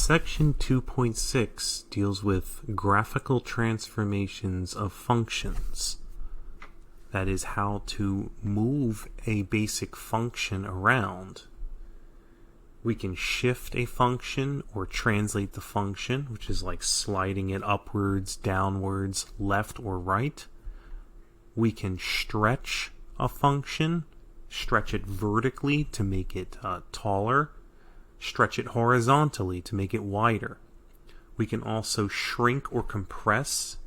Section 2.6 deals with graphical transformations of functions. That is how to move a basic function around. We can shift a function or translate the function, which is like sliding it upwards, downwards, left or right. We can stretch a function, stretch it vertically to make it taller, stretch it horizontally to make it wider. We can also shrink or compress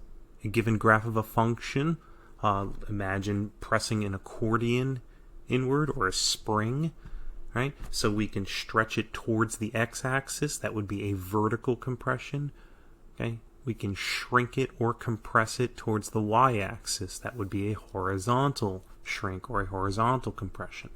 a given graph of a function. Imagine pressing an accordion inward or a spring, right? So we can stretch it towards the x-axis. That would be a vertical compression. Okay? We can shrink it or compress it towards the y-axis. That would be a horizontal shrink or a horizontal compression.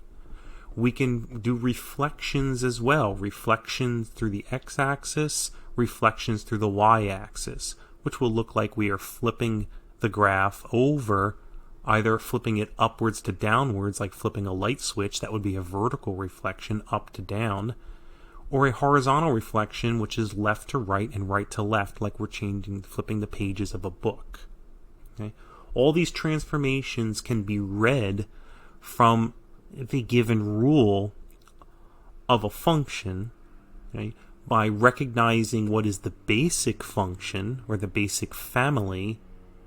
We can do reflections as well. Reflections through the x-axis, reflections through the y-axis, which will look like we are flipping the graph over, either flipping it upwards to downwards, like flipping a light switch. That would be a vertical reflection, up to down, or a horizontal reflection, which is left to right and right to left, like we're flipping the pages of a book. Okay? All these transformations can be read from the given rule of a function, okay, by recognizing what is the basic function or the basic family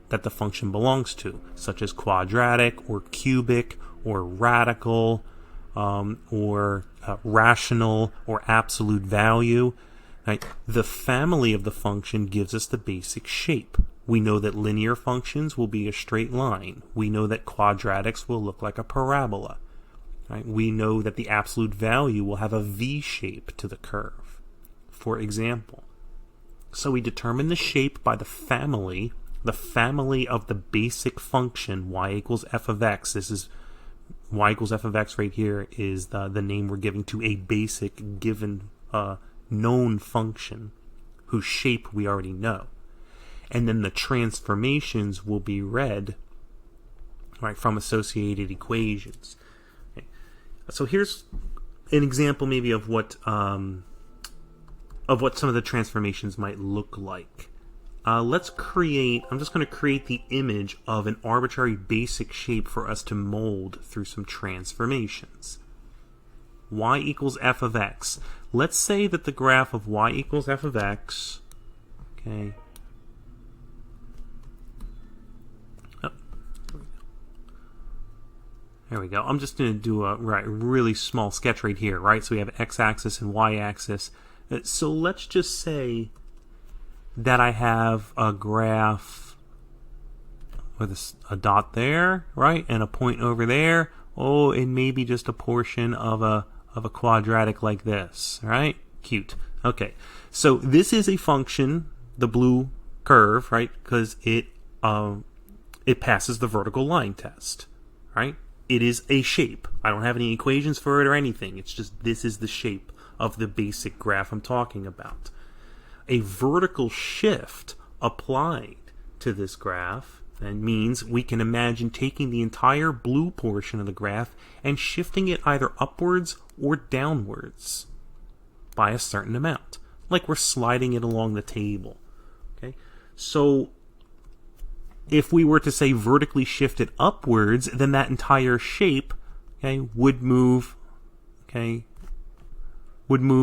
that the function belongs to, such as quadratic or cubic or radical or rational or absolute value. Right? The family of the function gives us the basic shape. We know that linear functions will be a straight line. We know that quadratics will look like a parabola. Right? We know that the absolute value will have a V shape to the curve, for example. So we determine the shape by the family of the basic function y equals f of x. This is y equals f of x right here is the name we're giving to a basic given known function whose shape we already know. And then the transformations will be read, right, from associated equations. Okay. So here's an example maybe of what some of the transformations might look like. I'm just going to create the image of an arbitrary basic shape for us to mold through some transformations. Y equals f of x. Let's say that the graph of y equals f of x, okay. There we go. I'm just going to do a really small sketch right here, right? So we have x-axis and y-axis. So let's just say that I have a graph with a dot there, right, and a point over there. Oh, and maybe just a portion of a quadratic like this, right? Cute. Okay, so this is a function, the blue curve, right, because it passes the vertical line test, right? It is a shape. I don't have any equations for it or anything. It's just this is the shape of the basic graph I'm talking about. A vertical shift applied to this graph then means we can imagine taking the entire blue portion of the graph and shifting it either upwards or downwards by a certain amount, like we're sliding it along the table. Okay, so if we were to say vertically shift it upwards, then that entire shape, okay, would move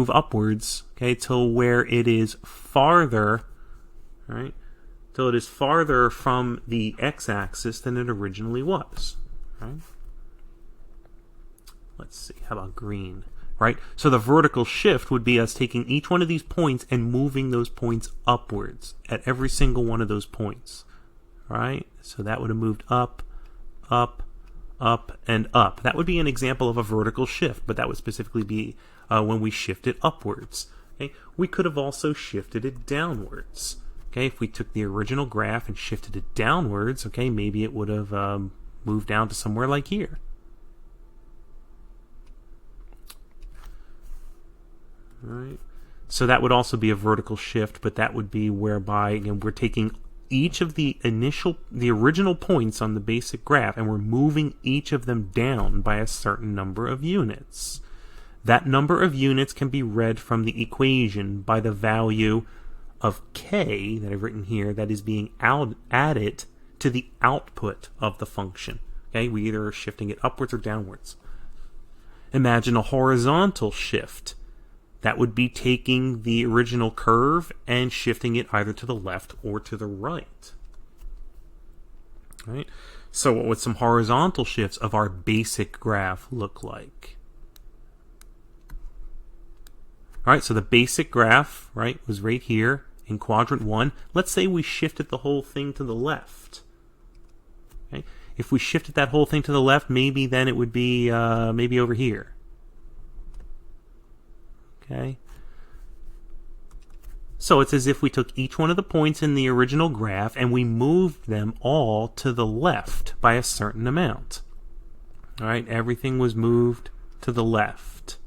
upwards, okay, till where it is farther, right? Till it is farther from the x-axis than it originally was, right? Let's see, how about green, right? So the vertical shift would be us taking each one of these points and moving those points upwards at every single one of those points, right? So that would have moved up, up, up, and up. That would be an example of a vertical shift, but that would specifically be when we shift it upwards. Okay? We could have also shifted it downwards. Okay? If we took the original graph and shifted it downwards, okay, maybe it would have moved down to somewhere like here. All right. So that would also be a vertical shift, but that would be whereby, again, we're taking each of the original points on the basic graph, and we're moving each of them down by a certain number of units. That number of units can be read from the equation by the value of k that I've written here that is being added to the output of the function. Okay, we either are shifting it upwards or downwards. Imagine a horizontal shift. That would be taking the original curve and shifting it either to the left or to the right. All right? So what would some horizontal shifts of our basic graph look like? All right, so the basic graph, right, was right here in quadrant 1. Let's say we shifted the whole thing to the left. Okay? If we shifted that whole thing to the left, maybe then it would be maybe over here. Okay. So it's as if we took each one of the points in the original graph and we moved them all to the left by a certain amount. All right, everything was moved to the left.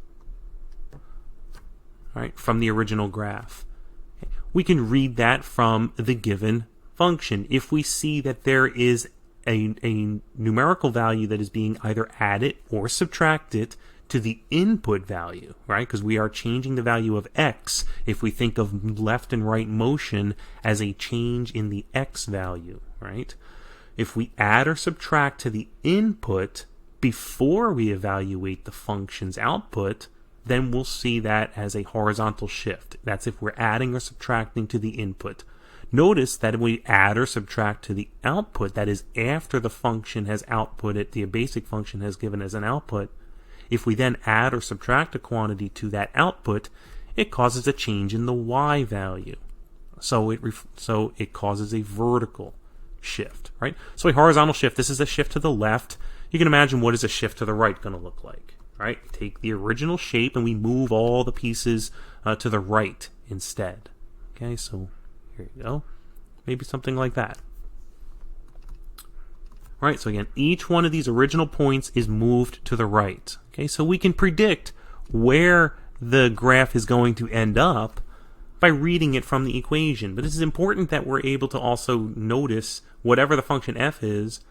All right, from the original graph. Okay. We can read that from the given function. If we see that there is a numerical value that is being either added or subtracted to the input value, right? Because we are changing the value of x if we think of left and right motion as a change in the x value, right? If we add or subtract to the input before we evaluate the function's output, then we'll see that as a horizontal shift. That's if we're adding or subtracting to the input. Notice that when we add or subtract to the output, that is after the function has outputted, the basic function has given as an output, if we then add or subtract a quantity to that output, it causes a change in the y value. So it causes a vertical shift, right? So a horizontal shift, this is a shift to the left. You can imagine what is a shift to the right going to look like, right? Take the original shape and we move all the pieces to the right instead. Okay, so here you go. Maybe something like that. All right, so again, each one of these original points is moved to the right. Okay, so we can predict where the graph is going to end up by reading it from the equation. But this is important that we're able to also notice whatever the function f is,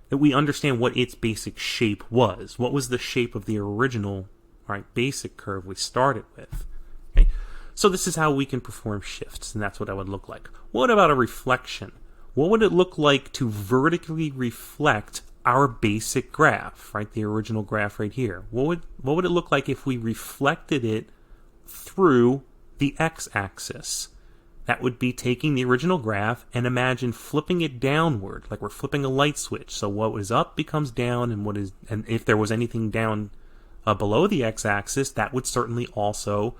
that we understand what its basic shape was. What was the shape of the original, right, basic curve we started with? Okay, so this is how we can perform shifts, and that's what that would look like. What about a reflection? What would it look like to vertically reflect our basic graph, right? The original graph right here. What would it look like if we reflected it through the x-axis? That would be taking the original graph and imagine flipping it downward, like we're flipping a light switch. So what was up becomes down, and if there was anything down below the x-axis, that would certainly also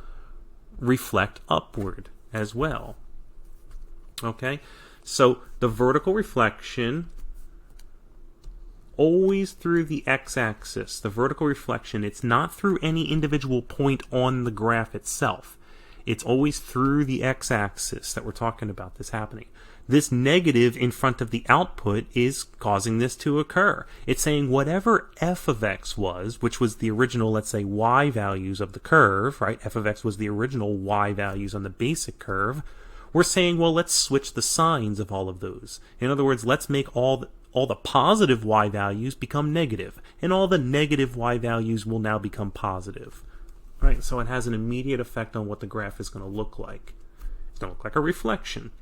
reflect upward as well. Okay? So the vertical reflection, always through the x-axis. The vertical reflection, it's not through any individual point on the graph itself. It's always through the x-axis that we're talking about this happening. This negative in front of the output is causing this to occur. It's saying whatever f of x was, which was the original, let's say, y values of the curve, right? F of x was the original y values on the basic curve. We're saying, well, let's switch the signs of all of those. In other words, let's make all the positive y values become negative, and all the negative y values will now become positive. Right? So it has an immediate effect on what the graph is going to look like. It's going to look like a reflection.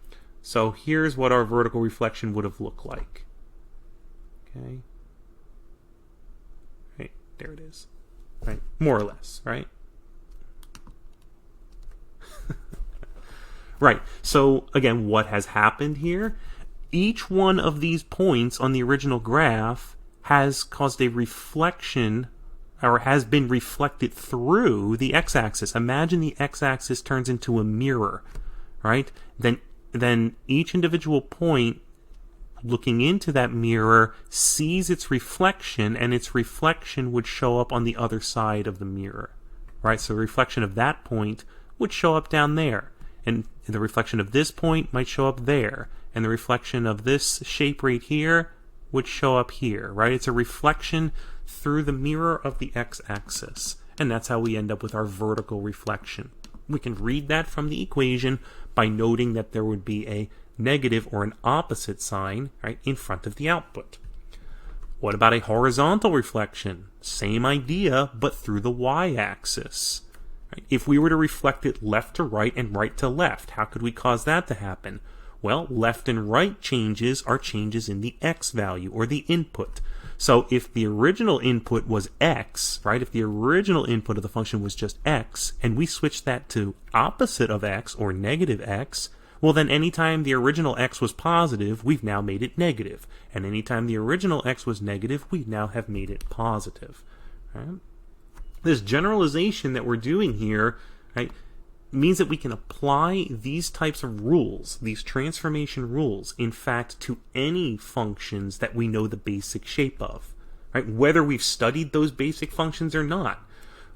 So here's what our vertical reflection would have looked like. Okay. Right, there it is. Right, more or less, right? Right, so again, what has happened here? Each one of these points on the original graph has caused a reflection, or has been reflected through the x-axis. Imagine the x-axis turns into a mirror, right? Then each individual point looking into that mirror sees its reflection, and its reflection would show up on the other side of the mirror, right? So the reflection of that point would show up down there, and the reflection of this point might show up there, and the reflection of this shape right here would show up here, right? It's a reflection through the mirror of the x-axis, and that's how we end up with our vertical reflection. We can read that from the equation by noting that there would be a negative or an opposite sign, right, in front of the output. What about a horizontal reflection? Same idea, but through the y-axis. Right? If we were to reflect it left to right and right to left, how could we cause that to happen? Well, left and right changes are changes in the x value, or the input. So if the original input was x, right, if the original input of the function was just x, and we switch that to opposite of x, or negative x, well then anytime the original x was positive, we've now made it negative. And anytime the original x was negative, we now have made it positive. Right? This generalization that we're doing here, right, means that we can apply these types of rules, these transformation rules, in fact, to any functions that we know the basic shape of. Right? Whether we've studied those basic functions or not,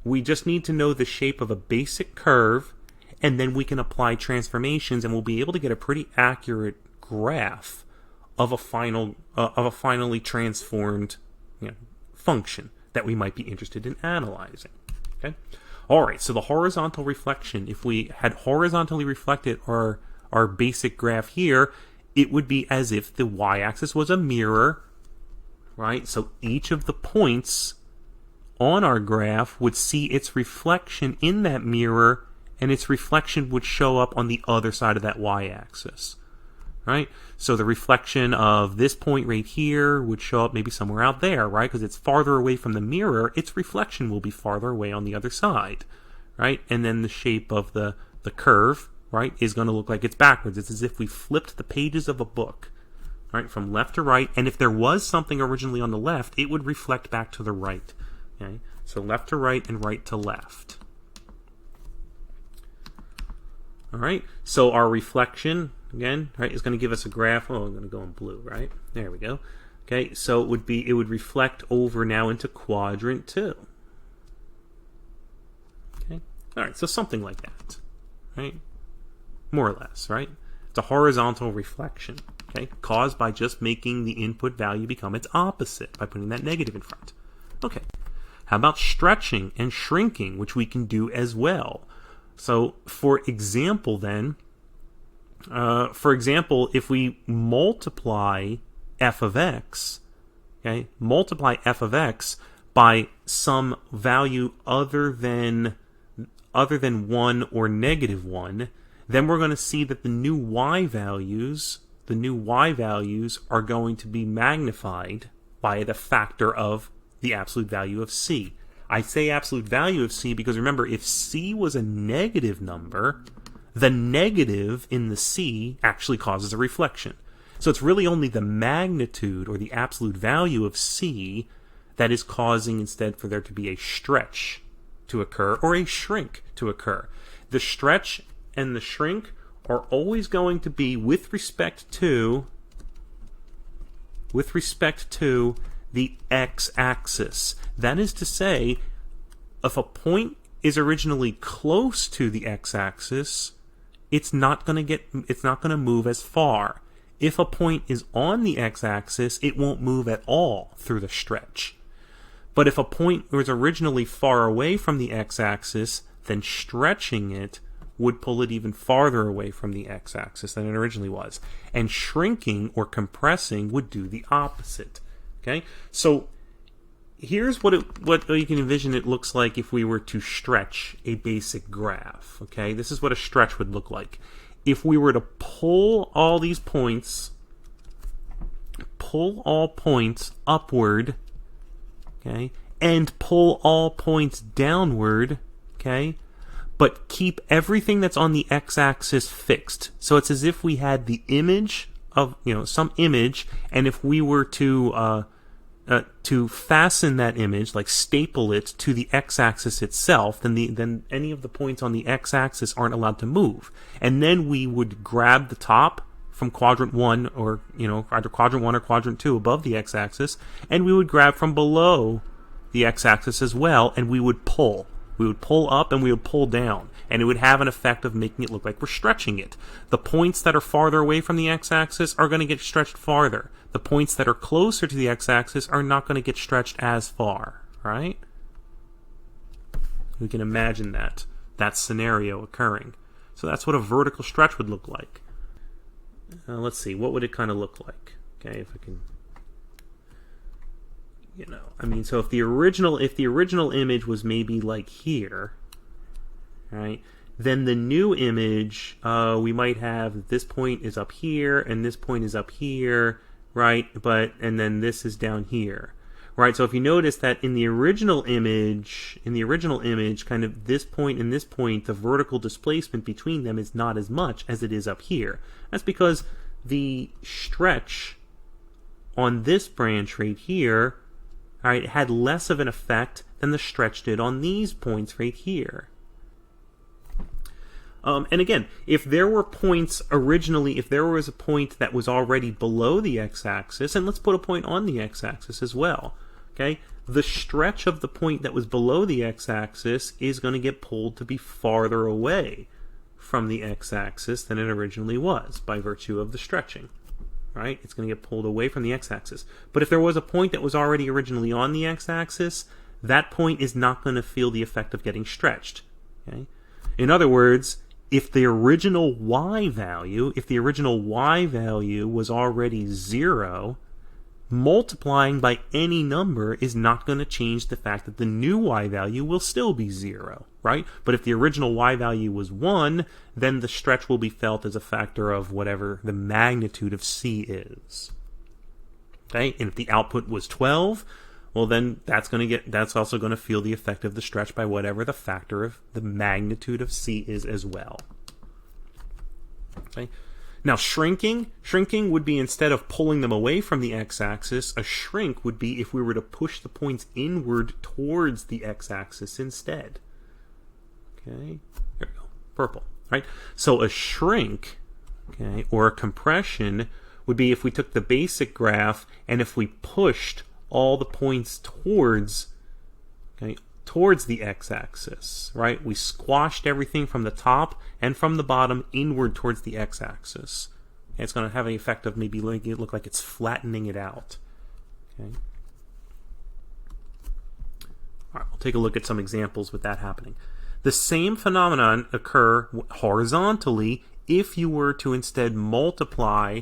we just need to know the shape of a basic curve, and then we can apply transformations, and we'll be able to get a pretty accurate graph of a finally transformed, function that we might be interested in analyzing. Okay. All right, so the horizontal reflection, if we had horizontally reflected our basic graph here, it would be as if the y-axis was a mirror, right? So each of the points on our graph would see its reflection in that mirror, and its reflection would show up on the other side of that y-axis, right? So the reflection of this point right here would show up maybe somewhere out there, right? Because it's farther away from the mirror, its reflection will be farther away on the other side, right? And then the shape of the curve, right, is going to look like it's backwards. It's as if we flipped the pages of a book, right, from left to right. And if there was something originally on the left, it would reflect back to the right. Okay? So left to right and right to left. All right, so our reflection, again, right, is going to give us a graph. Oh, I'm going to go in blue, right? There we go. Okay, so it would reflect over now into quadrant 2. Okay, all right, so something like that, right? More or less, right? It's a horizontal reflection, okay, caused by just making the input value become its opposite by putting that negative in front. Okay, how about stretching and shrinking, which we can do as well? So, for example, then, if we multiply f of x, okay, multiply f of x by some value other than 1 or negative 1, then we're going to see that the new y values are going to be magnified by the factor of the absolute value of c. I say absolute value of c because remember, if c was a negative number, the negative in the c actually causes a reflection. So it's really only the magnitude or the absolute value of c that is causing instead for there to be a stretch to occur or a shrink to occur. The stretch and the shrink are always going to be with respect to the x-axis. That is to say, if a point is originally close to the x-axis, it's not going to move as far. If a point is on the x-axis, it won't move at all through the stretch. But if a point was originally far away from the x-axis, then stretching it would pull it even farther away from the x-axis than it originally was. And shrinking or compressing would do the opposite. Okay, so here's what you can envision it looks like if we were to stretch a basic graph. Okay, this is what a stretch would look like. If we were to pull all these points, pull all points upward, okay, and pull all points downward, okay, but keep everything that's on the x-axis fixed. So it's as if we had the image of, some image, and if we were to fasten that image, like staple it to the x-axis itself, then any of the points on the x-axis aren't allowed to move. And then we would grab the top from quadrant 1 or, either quadrant 1 or quadrant 2 above the x-axis, and we would grab from below the x-axis as well, and we would pull. We would pull up and we would pull down, and it would have an effect of making it look like we're stretching it. The points that are farther away from the x-axis are going to get stretched farther. The points that are closer to the x-axis are not going to get stretched as far, right? We can imagine that scenario occurring. So that's what a vertical stretch would look like. Let's see, what would it kind of look like? Okay, if I can... I mean, so if the original image was maybe like here, right? Then the new image, we might have this point is up here and this point is up here, right? And then this is down here, right? So if you notice that in the original image, kind of this point and this point, the vertical displacement between them is not as much as it is up here. That's because the stretch on this branch right here, all right, had less of an effect than the stretch did on these points right here. And again, if there were points originally, if there was a point that was already below the x-axis, and let's put a point on the x-axis as well, okay? The stretch of the point that was below the x-axis is going to get pulled to be farther away from the x-axis than it originally was by virtue of the stretching, right? It's going to get pulled away from the x-axis. But if there was a point that was already originally on the x-axis, that point is not going to feel the effect of getting stretched, okay? In other words, if the original y value was already 0, multiplying by any number is not going to change the fact that the new y value will still be 0, right? But if the original y value was 1, then the stretch will be felt as a factor of whatever the magnitude of c is. Okay? And if the output was 12, well then that's also going to feel the effect of the stretch by whatever the factor of the magnitude of c is as well. Okay? Now shrinking would be, instead of pulling them away from the x-axis, a shrink would be if we were to push the points inward towards the x-axis instead. Okay? There we go. Purple. Right? So a shrink, okay, or a compression would be if we took the basic graph and if we pushed all the points towards the x-axis, right? We squashed everything from the top and from the bottom inward towards the x-axis. Okay, it's going to have an effect of maybe making it look like it's flattening it out. Okay. All right, we'll take a look at some examples with that happening. The same phenomenon occur horizontally if you were to instead multiply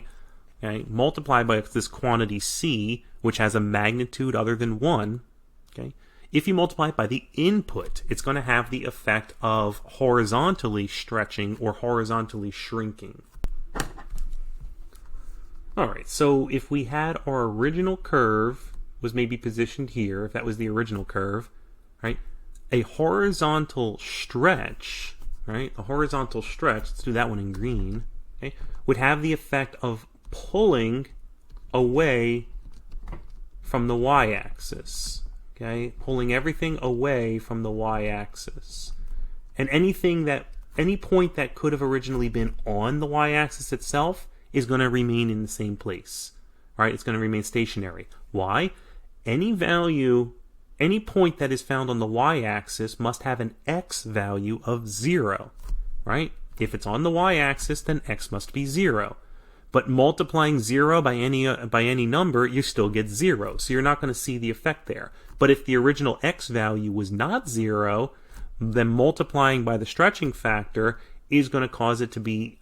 by this quantity c, which has a magnitude other than 1. Okay? If you multiply it by the input, it's going to have the effect of horizontally stretching or horizontally shrinking. Alright, so if we had our original curve was maybe positioned here, if that was the original curve, right? A horizontal stretch, right? A horizontal stretch, let's do that one in green, okay, would have the effect of pulling away from the y-axis, okay, pulling everything away from the y-axis, and any point that could have originally been on the y-axis itself is going to remain in the same place, right? It's going to remain stationary. Why? Any point that is found on the y-axis must have an x value of 0, right? If it's on the y-axis, then x must be 0. But multiplying 0 by any number, you still get 0. So you're not going to see the effect there. But if the original x value was not 0, then multiplying by the stretching factor is going to cause it to be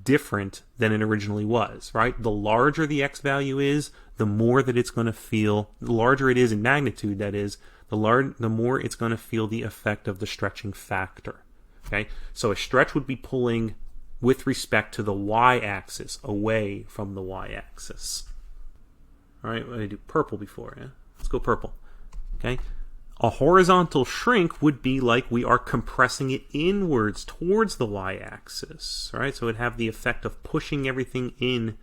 different than it originally was, right? The larger the x value is, the more that it's going to feel, the larger it is in magnitude, that is, the more it's going to feel the effect of the stretching factor. Okay? So a stretch would be pulling with respect to the y-axis, away from the y-axis. All right, what did I do? Purple before, yeah? Let's go purple. Okay? A horizontal shrink would be like we are compressing it inwards towards the y-axis, right? So it would have the effect of pushing everything in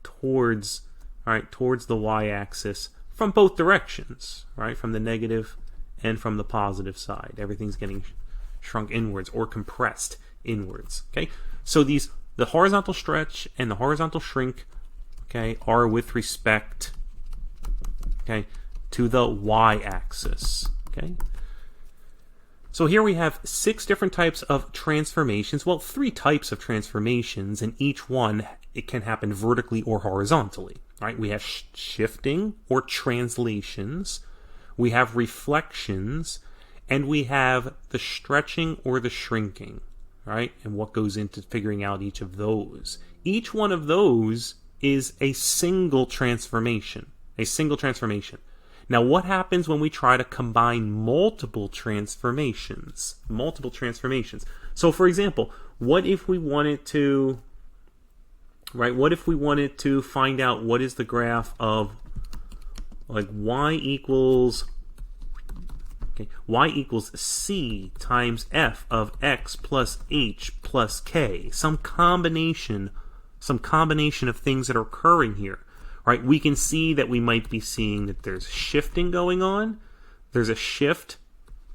towards the y-axis from both directions, right? From the negative and from the positive side. Everything's getting shrunk inwards or compressed inwards, okay? So the horizontal stretch and the horizontal shrink, okay, are with respect, okay, to the y-axis, okay? So here we have 6 different types of transformations. Well, 3 types of transformations, and each one, it can happen vertically or horizontally, right? We have shifting or translations, we have reflections, and we have the stretching or the shrinking, right? And what goes into figuring out each of those. Each one of those is a single transformation. A single transformation. Now, what happens when we try to combine multiple transformations? So, for example, what if we wanted to, what if we wanted to find out what is the graph of, like, y equals c times f of x plus h plus k, some combination of things that are occurring here, right? We can see that we might be seeing that there's shifting going on. There's a shift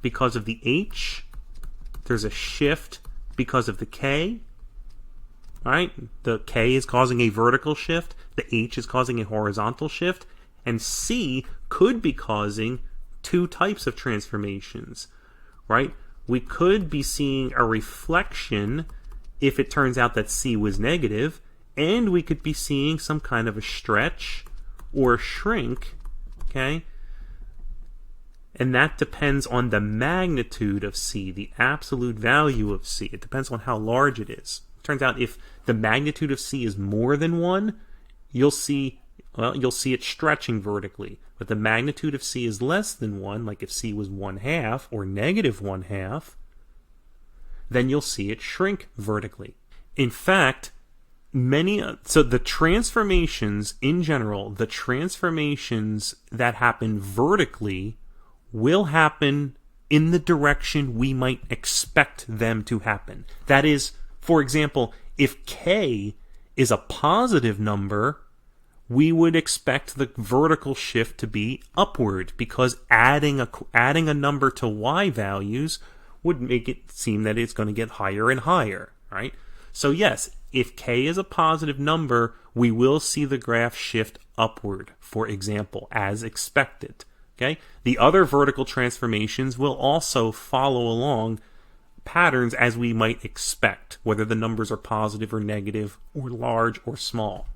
because of the h. There's a shift because of the k. All right? The k is causing a vertical shift. The h is causing a horizontal shift. And c could be causing two types of transformations, right? We could be seeing a reflection if it turns out that c was negative, and we could be seeing some kind of a stretch or a shrink, okay? And that depends on the magnitude of c, the absolute value of c. It depends on how large it is. It turns out if the magnitude of c is more than 1, you'll see it stretching vertically. But the magnitude of c is less than 1, like if c was 1/2 or negative 1/2, then you'll see it shrink vertically. In fact, so the transformations in general, the transformations that happen vertically will happen in the direction we might expect them to happen. That is, for example, if k is a positive number, we would expect the vertical shift to be upward, because adding a number to y values would make it seem that it's going to get higher and higher, right? So yes, if k is a positive number, we will see the graph shift upward, for example, as expected. Okay? The other vertical transformations will also follow along patterns as we might expect, whether the numbers are positive or negative, or large or small.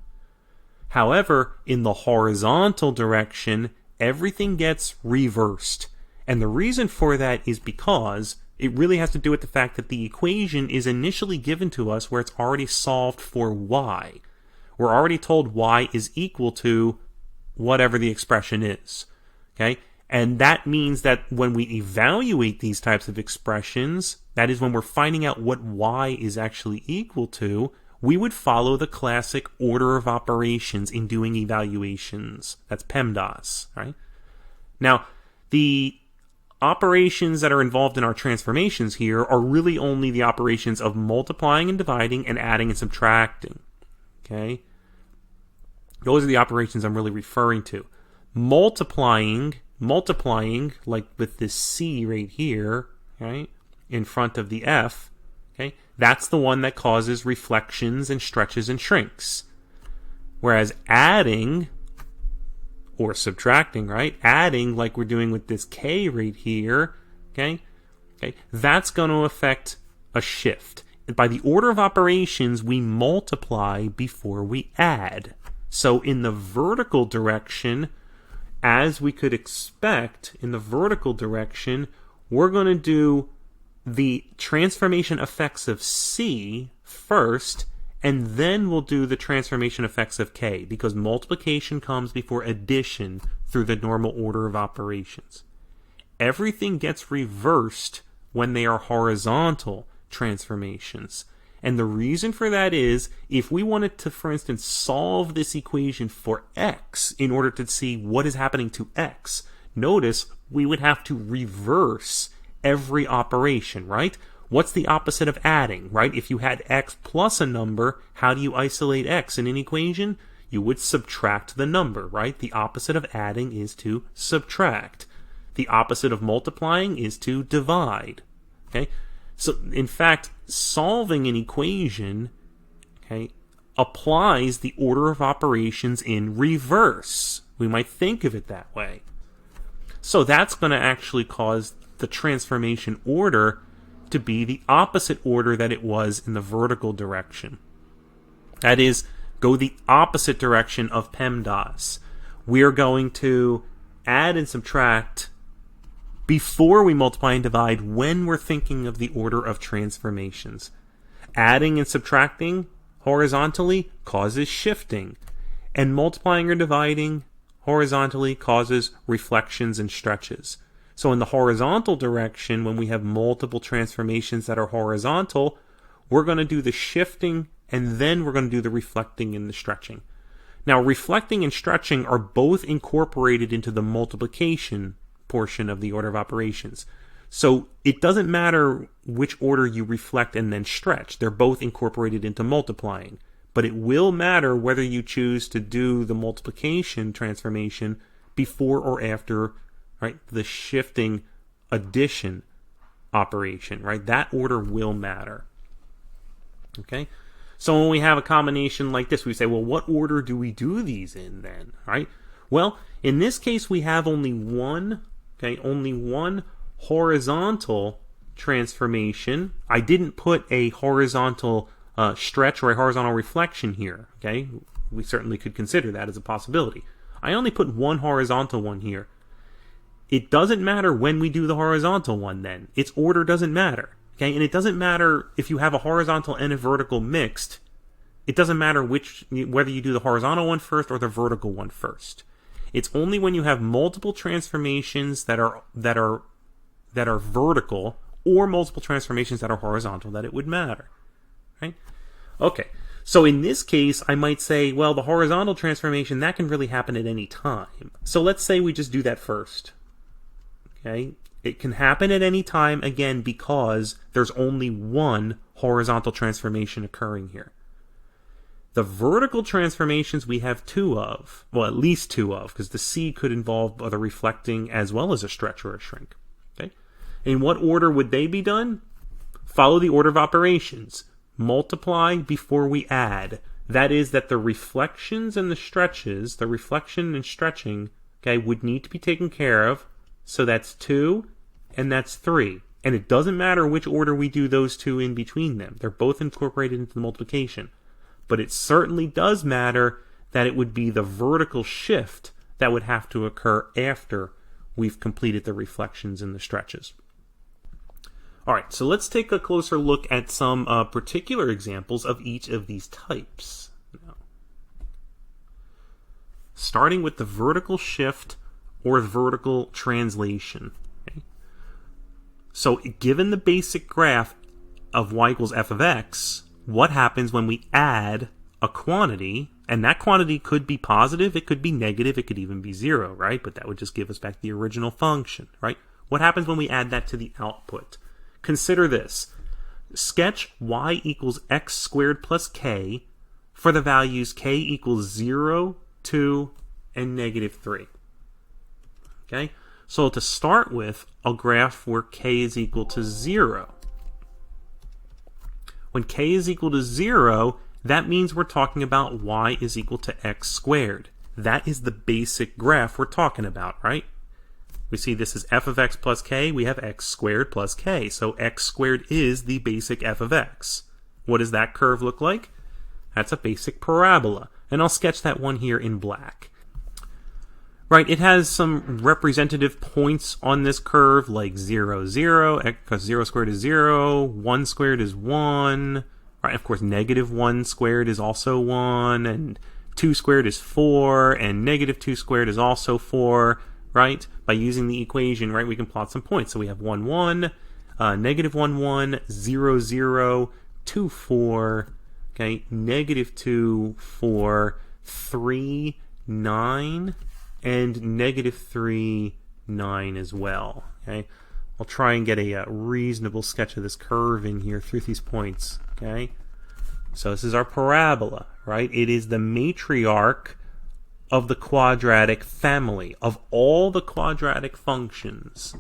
However, in the horizontal direction, everything gets reversed. And the reason for that is because it really has to do with the fact that the equation is initially given to us where it's already solved for y. We're already told y is equal to whatever the expression is. Okay? And that means that when we evaluate these types of expressions, that is when we're finding out what y is actually equal to, we would follow the classic order of operations in doing evaluations. That's PEMDAS, right? Now, the operations that are involved in our transformations here are really only the operations of multiplying and dividing and adding and subtracting. Okay? Those are the operations I'm really referring to. Multiplying, like with this C right here, right, in front of the F, okay, that's the one that causes reflections and stretches and shrinks. Whereas adding, or subtracting, right, adding like we're doing with this K right here, okay, that's going to affect a shift. By the order of operations, we multiply before we add. So in the vertical direction, as we could expect, in the vertical direction, we're going to do the transformation effects of C first, and then we'll do the transformation effects of K, because multiplication comes before addition through the normal order of operations. Everything gets reversed when they are horizontal transformations. And the reason for that is, if we wanted to, for instance, solve this equation for x in order to see what is happening to x, notice we would have to reverse every operation, right? What's the opposite of adding, right? If you had x plus a number, how do you isolate x in an equation? You would subtract the number, right? The opposite of adding is to subtract. The opposite of multiplying is to divide, okay? So, in fact, solving an equation, okay, applies the order of operations in reverse. We might think of it that way. So that's going to actually cause the transformation order to be the opposite order that it was in the vertical direction. That is, go the opposite direction of PEMDAS. We're going to add and subtract before we multiply and divide when we're thinking of the order of transformations. Adding and subtracting horizontally causes shifting, and multiplying or dividing horizontally causes reflections and stretches. So in the horizontal direction, when we have multiple transformations that are horizontal, we're going to do the shifting and then we're going to do the reflecting and the stretching. Now, reflecting and stretching are both incorporated into the multiplication portion of the order of operations. So it doesn't matter which order you reflect and then stretch. They're both incorporated into multiplying. But it will matter whether you choose to do the multiplication transformation before or after, right, the shifting addition operation, right? That order will matter. Okay? So when we have a combination like this, we say, well, what order do we do these in then, right? Well, in this case, we have only one horizontal transformation. I didn't put a horizontal stretch or a horizontal reflection here, okay? We certainly could consider that as a possibility. I only put one horizontal one here. It doesn't matter when we do the horizontal one then. Its order doesn't matter, okay? And it doesn't matter if you have a horizontal and a vertical mixed. It doesn't matter whether you do the horizontal one first or the vertical one first. It's only when you have multiple transformations that are vertical or multiple transformations that are horizontal that it would matter. Right? Okay, so in this case, I might say, well, the horizontal transformation, that can really happen at any time. So let's say we just do that first. Okay, it can happen at any time, again, because there's only one horizontal transformation occurring here. The vertical transformations we have two of, well, at least two of, because the C could involve the reflecting as well as a stretch or a shrink. Okay, in what order would they be done? Follow the order of operations. Multiply before we add. That is that the reflections and the stretches, the reflection and stretching, okay, would need to be taken care of. So that's 2 and that's 3. And it doesn't matter which order we do those two in between them. They're both incorporated into the multiplication. But it certainly does matter that it would be the vertical shift that would have to occur after we've completed the reflections and the stretches. All right, so let's take a closer look at some particular examples of each of these types. Now, starting with the vertical shift or vertical translation. Okay? So given the basic graph of y equals f of x, what happens when we add a quantity? And that quantity could be positive, it could be negative, it could even be 0, right? But that would just give us back the original function, right? What happens when we add that to the output? Consider this. Sketch y equals x squared plus k for the values k equals 0, 2, and negative 3. Okay? So to start with, I'll graph where k is equal to 0. When k is equal to 0, that means we're talking about y is equal to x squared. That is the basic graph we're talking about, right? We see this is f of x plus k. We have x squared plus k. So x squared is the basic f of x. What does that curve look like? That's a basic parabola. And I'll sketch that one here in black. Right, it has some representative points on this curve like 0, 0, because 0 squared is 0, 1 squared is 1. Right, of course, negative 1 squared is also 1, and 2 squared is 4, and negative 2 squared is also 4. Right? By using the equation, right, we can plot some points. So we have 1, 1, negative 1, 1, 0, 0, 2, 4, okay, negative 2, 4, 3, 9, and negative 3, 9 as well. Okay? I'll try and get a reasonable sketch of this curve in here through these points. Okay? So this is our parabola, right? It is the matriarch of the quadratic family, of all the quadratic functions,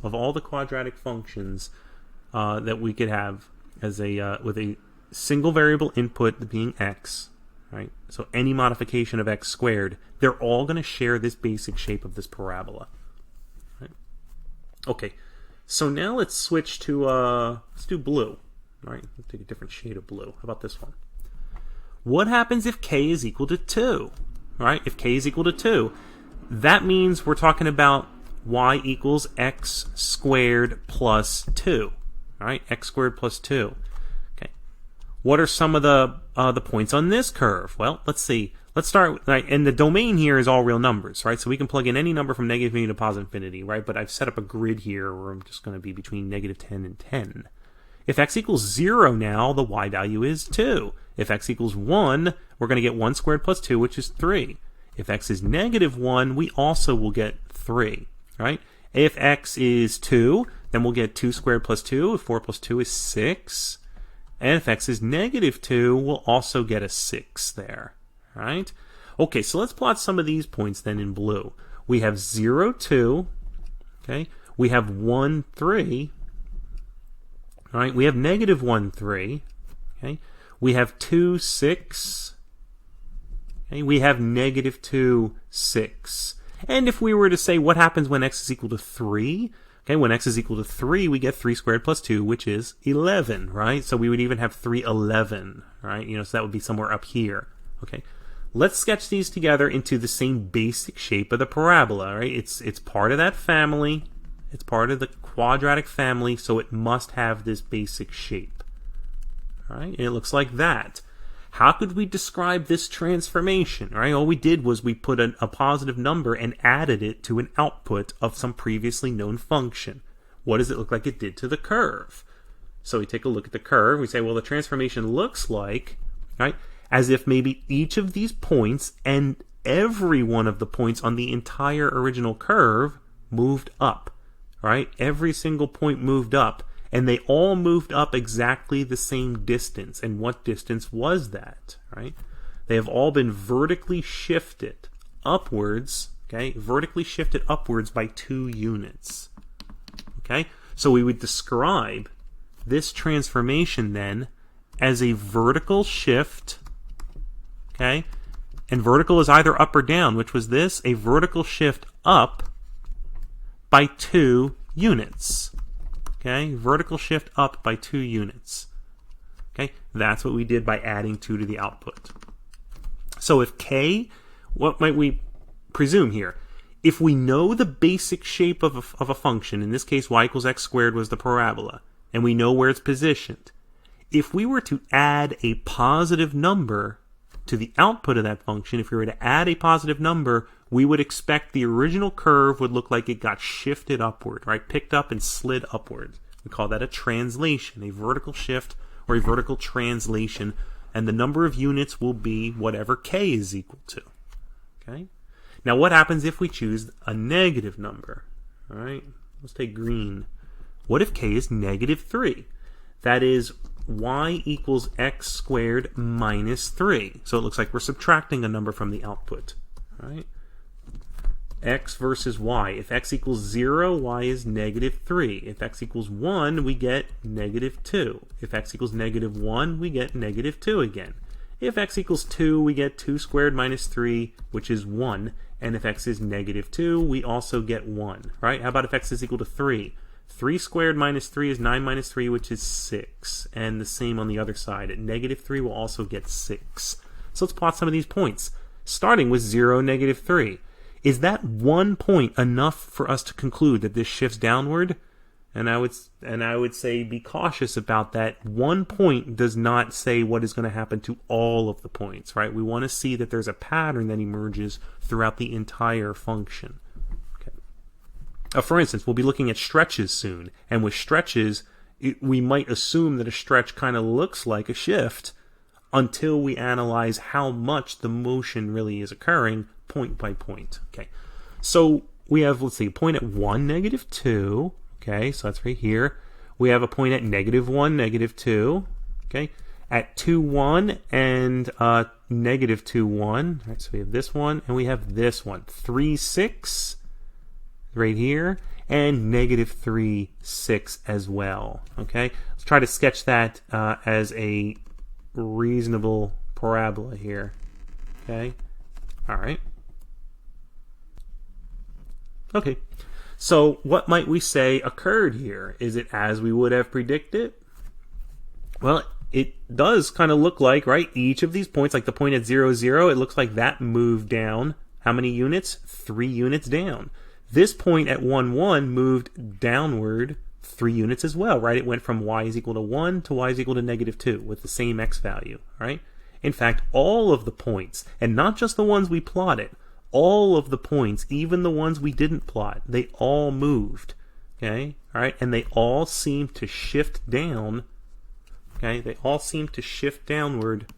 that we could have as with a single variable input being x, right? So any modification of x squared, they're all going to share this basic shape of this parabola. Right? Okay, so now let's switch to let's do blue. All right, let's take a different shade of blue. How about this one? What happens if k is equal to 2? Right? If k is equal to 2, that means we're talking about y equals x squared plus 2. All right? X squared plus 2. Okay. What are some of the points on this curve? Well, let's see. let's start, right, and the domain here is all real numbers, right? So we can plug in any number from negative infinity to positive infinity, right? But I've set up a grid here where I'm just going to be between negative 10 and 10. If x equals 0 now, the y value is 2. If x equals 1, we're going to get 1 squared plus 2, which is 3. If x is negative 1, we also will get 3, right? If x is 2, then we'll get 2 squared plus 2. If 4 plus 2 is 6. And if x is negative 2, we'll also get a 6 there, right? Okay, so let's plot some of these points then in blue. We have 0, 2, okay? We have 1, 3, all right? We have negative 1, 3, okay? We have 2, 6, okay? We have negative 2, 6. And if we were to say what happens when x is equal to 3, okay, when x is equal to 3, we get 3 squared plus 2, which is 11, right? So we would even have 311, right? You know, so that would be somewhere up here, okay? Let's sketch these together into the same basic shape of the parabola, right? It's part of that family. It's part of the quadratic family, so it must have this basic shape, right? And it looks like that. How could we describe this transformation, right? All we did was we put a positive number and added it to an output of some previously known function. What does it look like it did to the curve? So we take a look at the curve. We say, well, the transformation looks like, right, as if maybe each of these points and every one of the points on the entire original curve moved up, right? Every single point moved up. And they all moved up exactly the same distance. And what distance was that, right? They have all been vertically shifted upwards, okay? Vertically shifted upwards by 2 units, okay? So we would describe this transformation then as a vertical shift, okay? And vertical is either up or down, which was this, a vertical shift up by 2 units. Okay, vertical shift up by 2 units. Okay, that's what we did by adding 2 to the output. So if k, what might we presume here? If we know the basic shape of a function, in this case y equals x squared was the parabola, and we know where it's positioned, if we were to add a positive number to the output of that function, if we were to add a positive number, we would expect the original curve would look like it got shifted upward, right? Picked up and slid upward. We call that a translation, a vertical shift or a vertical translation, and the number of units will be whatever k is equal to. Okay? Now what happens if we choose a negative number? All right, let's take green. What if k is negative 3? That is y equals x squared minus 3. So it looks like we're subtracting a number from the output. All right? X versus y. If x equals 0, y is negative 3. If x equals 1, we get negative 2. If x equals negative 1, we get negative 2 again. If x equals 2, we get 2 squared minus 3, which is 1. And if x is negative 2, we also get 1. Right? How about if x is equal to 3? 3 squared minus 3 is 9 minus 3, which is 6. And the same on the other side. At negative 3, we'll also get 6. So let's plot some of these points. Starting with 0, negative 3. Is that one point enough for us to conclude that this shifts downward? And I would say be cautious about that. One point does not say what is going to happen to all of the points, right? We want to see that there's a pattern that emerges throughout the entire function. Okay. For instance, we'll be looking at stretches soon, and with stretches, we might assume that a stretch kind of looks like a shift until we analyze how much the motion really is occurring point by point. Okay, so we have, let's see, a point at 1, negative 2. Okay, so that's right here. We have a point at negative 1, negative 2. Okay, at 2, 1 and negative 2, 1. All right, so we have this one and we have this one. 3, 6 right here, and negative 3, 6 as well. Okay, let's try to sketch that as a reasonable parabola here. Okay, all right. Okay, so what might we say occurred here? Is it as we would have predicted? Well, it does kind of look like, right, each of these points, like the point at 0, 0, it looks like that moved down. How many units? 3 units down. This point at 1, 1 moved downward 3 units as well, right? It went from y is equal to 1 to y is equal to negative 2 with the same x value, right? In fact, all of the points, and not just the ones we plotted, all of the points, even the ones we didn't plot, they all moved. Okay, all right, and they all seem to shift down. Okay, they all seem to shift downward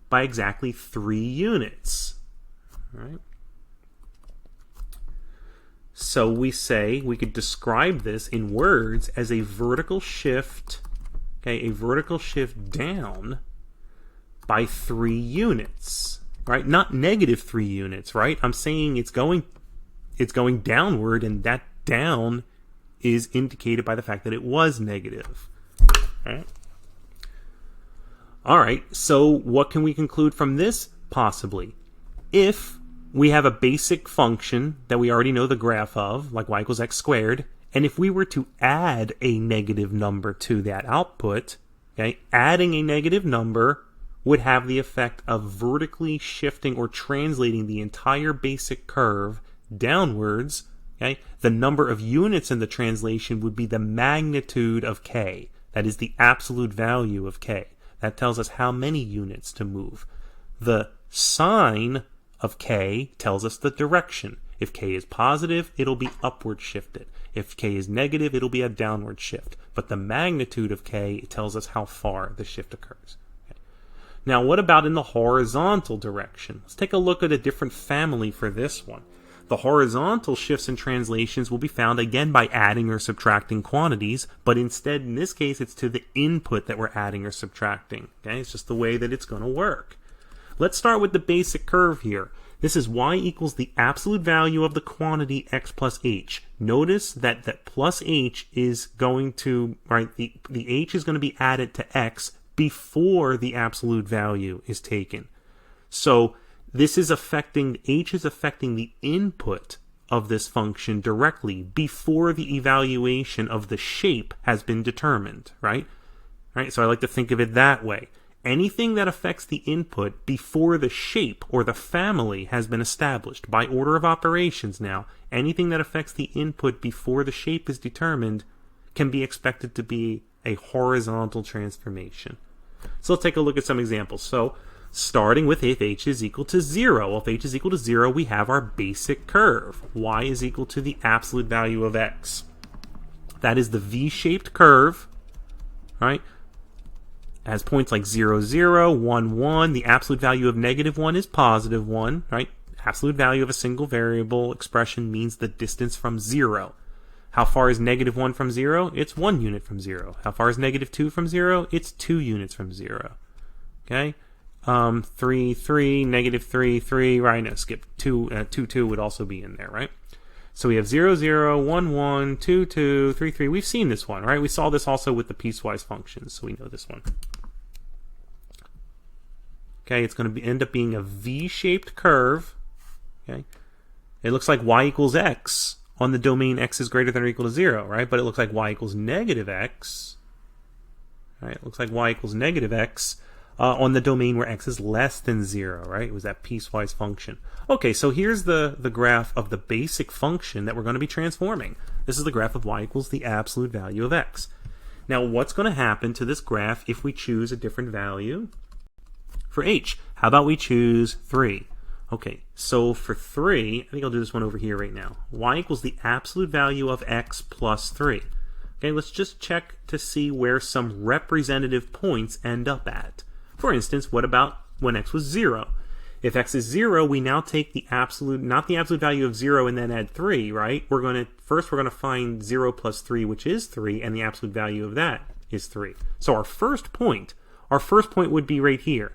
by exactly 3 units. All right. So we say we could describe this in words as a vertical shift, okay, a vertical shift down by 3 units, right? Not negative 3 units, right? I'm saying it's going downward, and that down is indicated by the fact that it was negative. All right, so what can we conclude from this, possibly? If we have a basic function that we already know the graph of, like y equals x squared, and if we were to add a negative number to that output, okay, adding a negative number would have the effect of vertically shifting or translating the entire basic curve downwards. Okay? The number of units in the translation would be the magnitude of k. That is the absolute value of k. That tells us how many units to move. The sign of k tells us the direction. If k is positive, it'll be upward shifted. If k is negative, it'll be a downward shift. But the magnitude of k tells us how far the shift occurs. Okay. Now, what about in the horizontal direction? Let's take a look at a different family for this one. The horizontal shifts and translations will be found again by adding or subtracting quantities, but instead, in this case, it's to the input that we're adding or subtracting. Okay, it's just the way that it's going to work. Let's start with the basic curve here. This is y equals the absolute value of the quantity x plus h. Notice that that plus h is going to, right, the h is going to be added to x before the absolute value is taken. So this is affecting, h is affecting the input of this function directly before the evaluation of the shape has been determined, right? Right? So I like to think of it that way. Anything that affects the input before the shape or the family has been established by order of operations now, anything that affects the input before the shape is determined can be expected to be a horizontal transformation. So let's take a look at some examples. So starting with if h is equal to 0. Well, if h is equal to 0, we have our basic curve. Y is equal to the absolute value of x. That is the V-shaped curve, right? Has points like 0, 0, 1, 1. The absolute value of negative 1 is positive 1, right? Absolute value of a single variable expression means the distance from 0. How far is negative 1 from 0? It's 1 unit from 0. How far is negative 2 from 0? It's 2 units from 0. Okay? 3, 3, negative 3, 3, right? No, skip 2, 2, 2 would also be in there, right? So we have 0, 0, 1, 1, 2, 2, 3, 3. We've seen this one, right? We saw this also with the piecewise functions, so we know this one. Okay, it's going to end up being a V-shaped curve. Okay, it looks like y equals x on the domain x is greater than or equal to 0, right? But it looks like y equals negative x. Right? It looks like y equals negative x on the domain where x is less than 0, right? It was that piecewise function. Okay, so here's the graph of the basic function that we're going to be transforming. This is the graph of y equals the absolute value of x. Now, what's going to happen to this graph if we choose a different value for h? How about we choose 3? Okay, so for 3, I think I'll do this one over here right now. Y equals the absolute value of x plus 3. Okay, let's just check to see where some representative points end up at. For instance, what about when x was 0? If x is 0, we now take the absolute, not the absolute value of 0 and then add 3, right? We're going to find 0 plus 3, which is 3, and the absolute value of that is 3. So our first point would be right here.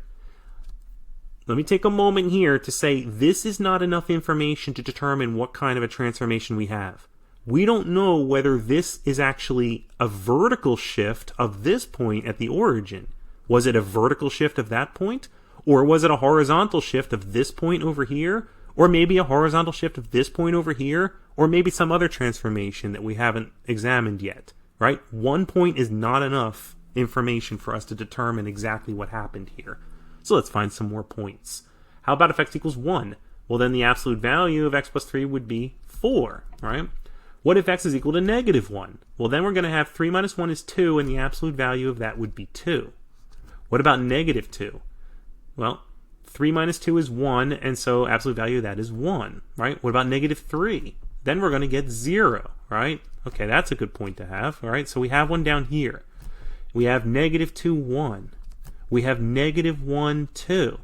Let me take a moment here to say this is not enough information to determine what kind of a transformation we have. We don't know whether this is actually a vertical shift of this point at the origin. Was it a vertical shift of that point? Or was it a horizontal shift of this point over here? Or maybe a horizontal shift of this point over here? Or maybe some other transformation that we haven't examined yet, right? One point is not enough information for us to determine exactly what happened here. So let's find some more points. How about if x equals 1? Well, then the absolute value of x plus 3 would be 4, right? What if x is equal to negative 1? Well, then we're going to have 3 minus 1 is 2, and the absolute value of that would be 2. What about negative 2? Well, 3 minus 2 is 1, and so absolute value of that is 1, right? What about negative 3? Then we're going to get 0, right? Okay, that's a good point to have, all right? So we have one down here. We have negative 2, 1. We have negative 1, 2,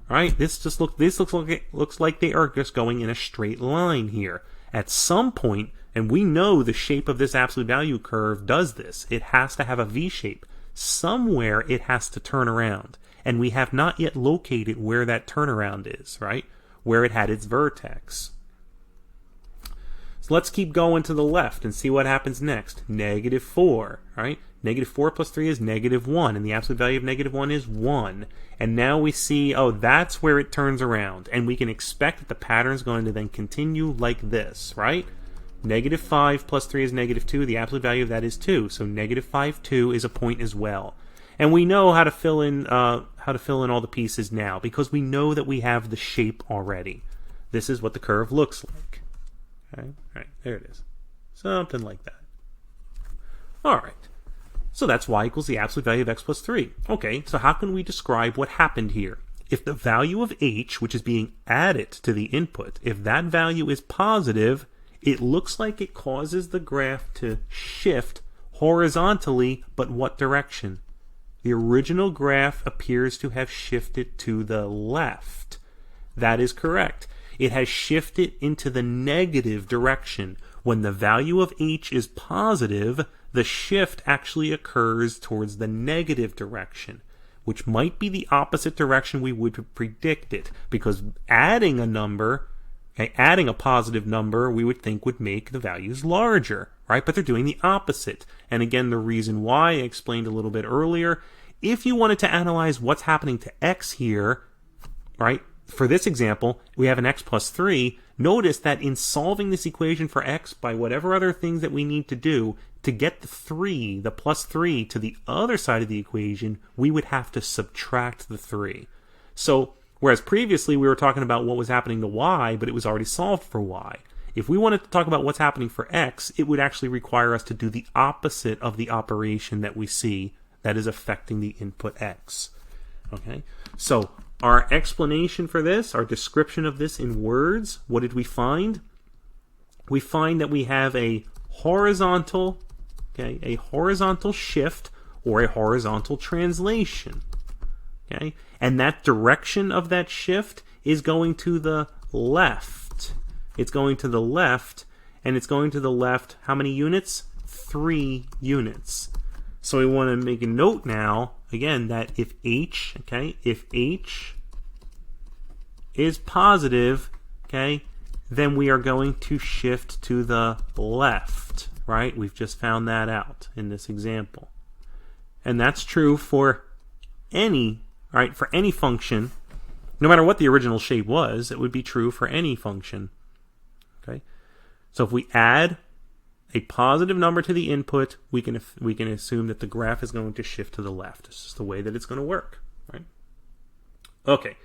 right? This looks like they are just going in a straight line here. At some point, and we know the shape of this absolute value curve does this. It has to have a V shape. Somewhere it has to turn around. And we have not yet located where that turnaround is, right? Where it had its vertex. So let's keep going to the left and see what happens next. Negative 4, right? Negative 4 plus 3 is negative 1, and the absolute value of negative 1 is 1. And now we see, oh, that's where it turns around. And we can expect that the pattern is going to then continue like this, right? Negative 5 plus 3 is negative 2. The absolute value of that is 2. So negative 5, 2 is a point as well. And we know how to fill in all the pieces now because we know that we have the shape already. This is what the curve looks like. Okay, all right, there it is. Something like that. All right. So that's y equals the absolute value of x plus 3. Okay, so how can we describe what happened here? If the value of h, which is being added to the input, if that value is positive, it looks like it causes the graph to shift horizontally, but what direction? The original graph appears to have shifted to the left. That is correct. It has shifted into the negative direction. When the value of h is positive, the shift actually occurs towards the negative direction, which might be the opposite direction we would have predicted, because adding a positive number we would think would make the values larger, right? But they're doing the opposite. And again, the reason why I explained a little bit earlier, if you wanted to analyze what's happening to x here, right? For this example, we have an x plus 3. Notice that in solving this equation for x by whatever other things that we need to do, to get the plus 3 to the other side of the equation, we would have to subtract the 3. So, whereas previously we were talking about what was happening to y, but it was already solved for y. If we wanted to talk about what's happening for x, it would actually require us to do the opposite of the operation that we see that is affecting the input x. Okay? So, our explanation for this, our description of this in words, what did we find? We find that we have a horizontal shift or a horizontal translation. Okay? And that direction of that shift is going to the left. It's going to the left, and it's going to the left how many units? 3 units. So we want to make a note now, again, that if h is positive, okay, then we are going to shift to the left, right? We've just found that out in this example. And that's true for any function. No matter what the original shape was, it would be true for any function. Okay? So if we add a positive number to the input, we can assume that the graph is going to shift to the left. It's just the way that it's going to work, right? Okay.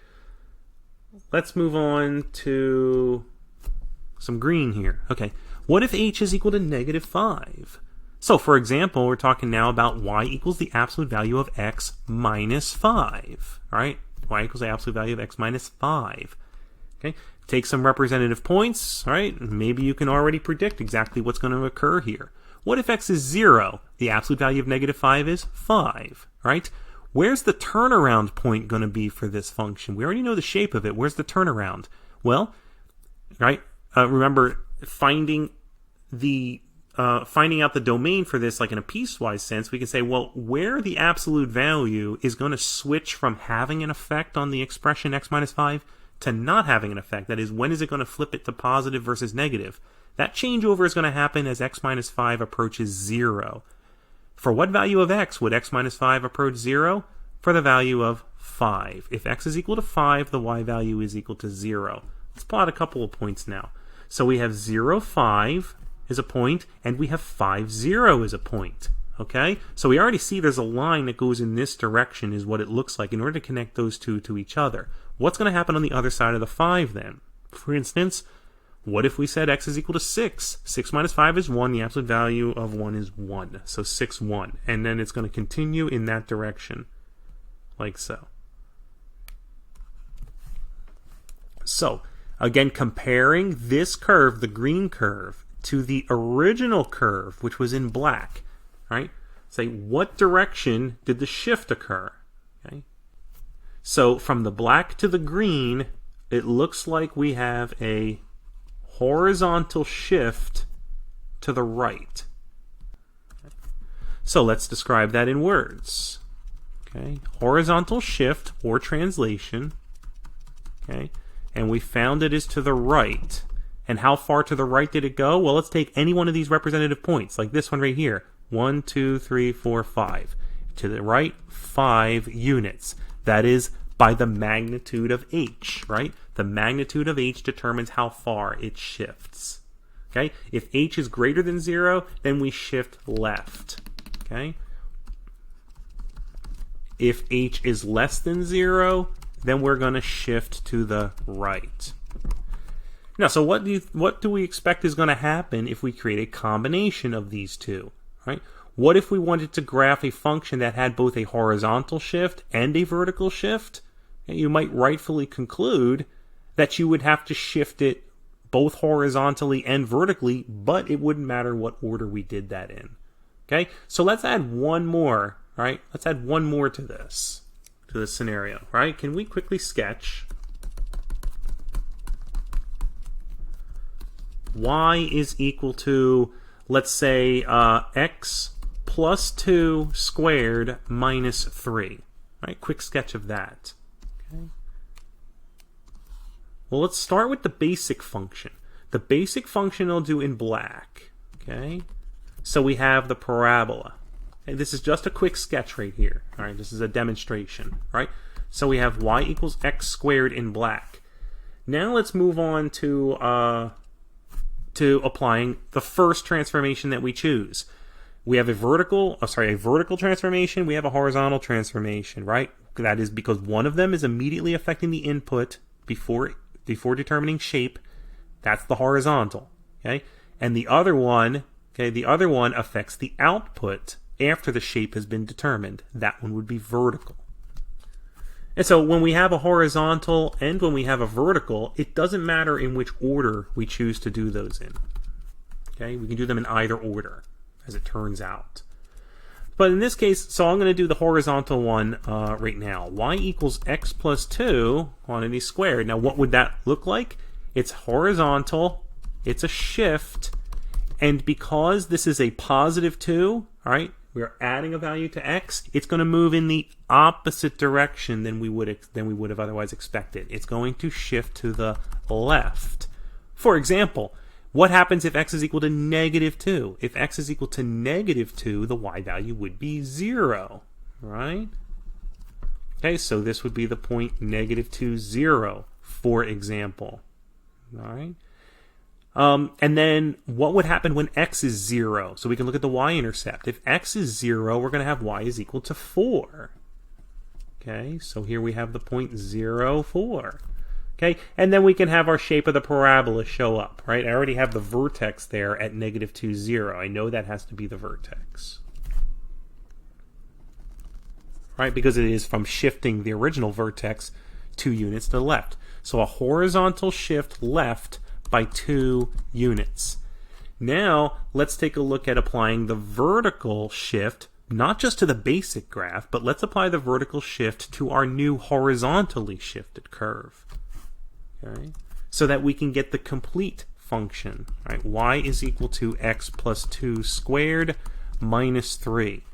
Let's move on to some green here. Okay. What if h is equal to negative 5? So, for example, we're talking now about y equals the absolute value of x minus 5. All right? Y equals the absolute value of x minus 5. Okay? Take some representative points, right? Maybe you can already predict exactly what's going to occur here. What if x is 0? The absolute value of negative 5 is 5, right? Where's the turnaround point going to be for this function? We already know the shape of it. Where's the turnaround? Well, right? Remember, finding out the domain for this, like in a piecewise sense, we can say, well, where the absolute value is going to switch from having an effect on the expression x minus 5 to not having an effect. That is, when is it going to flip it to positive versus negative? That changeover is going to happen as x minus 5 approaches 0. For what value of x would x minus 5 approach 0? For the value of 5. If x is equal to 5, the y value is equal to 0. Let's plot a couple of points now. So we have 0, 5 is a point, and we have 5, 0 is a point. Okay? So we already see there's a line that goes in this direction is what it looks like in order to connect those two to each other. What's going to happen on the other side of the 5 then? For instance, what if we said x is equal to 6? 6 minus 5 is 1. The absolute value of 1 is 1. So 6, 1. And then it's going to continue in that direction, like so. So, again, comparing this curve, the green curve, to the original curve, which was in black, right? Say, what direction did the shift occur? Okay. So, from the black to the green, it looks like we have a horizontal shift to the right. So, let's describe that in words. Okay. Horizontal shift, or translation. Okay. And we found it is to the right. And how far to the right did it go? Well, let's take any one of these representative points, like this one right here. 1, 2, 3, 4, 5. To the right, 5 units. That is by the magnitude of h, right? The magnitude of h determines how far it shifts. Okay? If h is greater than 0, then we shift left. Okay? If h is less than 0, then we're going to shift to the right. Now, so what do we expect is going to happen if we create a combination of these two, right? What if we wanted to graph a function that had both a horizontal shift and a vertical shift? You might rightfully conclude that you would have to shift it both horizontally and vertically, but it wouldn't matter what order we did that in. Okay, so let's add one more, right? Let's add one more to this scenario, right? Can we quickly sketch y is equal to, let's say, x plus 2 squared minus 3. Right? Quick sketch of that. Okay. Well, let's start with the basic function. The basic function I'll do in black. Okay. So we have the parabola. Okay, this is just a quick sketch right here. All right, this is a demonstration. Right? So we have y equals x squared in black. Now let's move on to applying the first transformation that we choose. We have a vertical transformation, we have a horizontal transformation, right? That is because one of them is immediately affecting the input before determining shape. That's the horizontal, okay? And the other one affects the output after the shape has been determined. That one would be vertical. And so when we have a horizontal and when we have a vertical, it doesn't matter in which order we choose to do those in. Okay, we can do them in either order, as it turns out. But in this case, so I'm going to do the horizontal one right now. Y equals x plus 2 quantity squared. Now what would that look like? It's horizontal, it's a shift, and because this is a positive 2, all right, we're adding a value to x, it's going to move in the opposite direction than we would have otherwise expected. It's going to shift to the left. For example, what happens if x is equal to negative 2? If x is equal to negative 2, the y value would be 0, right? Okay, so this would be the point negative 2, 0, for example. All right? And then what would happen when x is 0? So we can look at the y-intercept. If x is 0, we're going to have y is equal to 4. Okay, so here we have the point 0, 4. Okay, and then we can have our shape of the parabola show up, right? I already have the vertex there at negative 2, 0. I know that has to be the vertex. Right, because it is from shifting the original vertex 2 units to the left. So a horizontal shift left by 2 units. Now, let's take a look at applying the vertical shift, not just to the basic graph, but let's apply the vertical shift to our new horizontally shifted curve. Okay? So that we can get the complete function. Right? Y is equal to x plus 2 squared minus 3.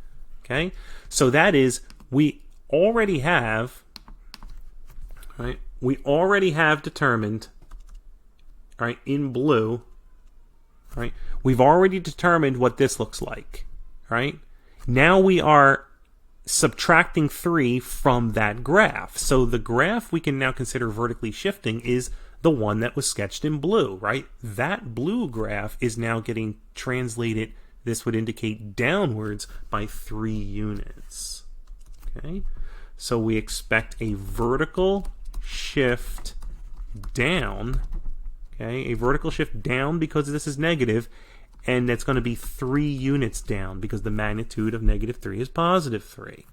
Okay? So that is, we already have determined, right, in blue, right, we've already determined what this looks like, right? Now we are subtracting 3 from that graph. So the graph we can now consider vertically shifting is the one that was sketched in blue, right? That blue graph is now getting translated, this would indicate downwards, by 3 units. Okay? So we expect a vertical shift down. Okay, a vertical shift down because this is negative, and that's going to be 3 units down because the magnitude of negative 3 is positive 3.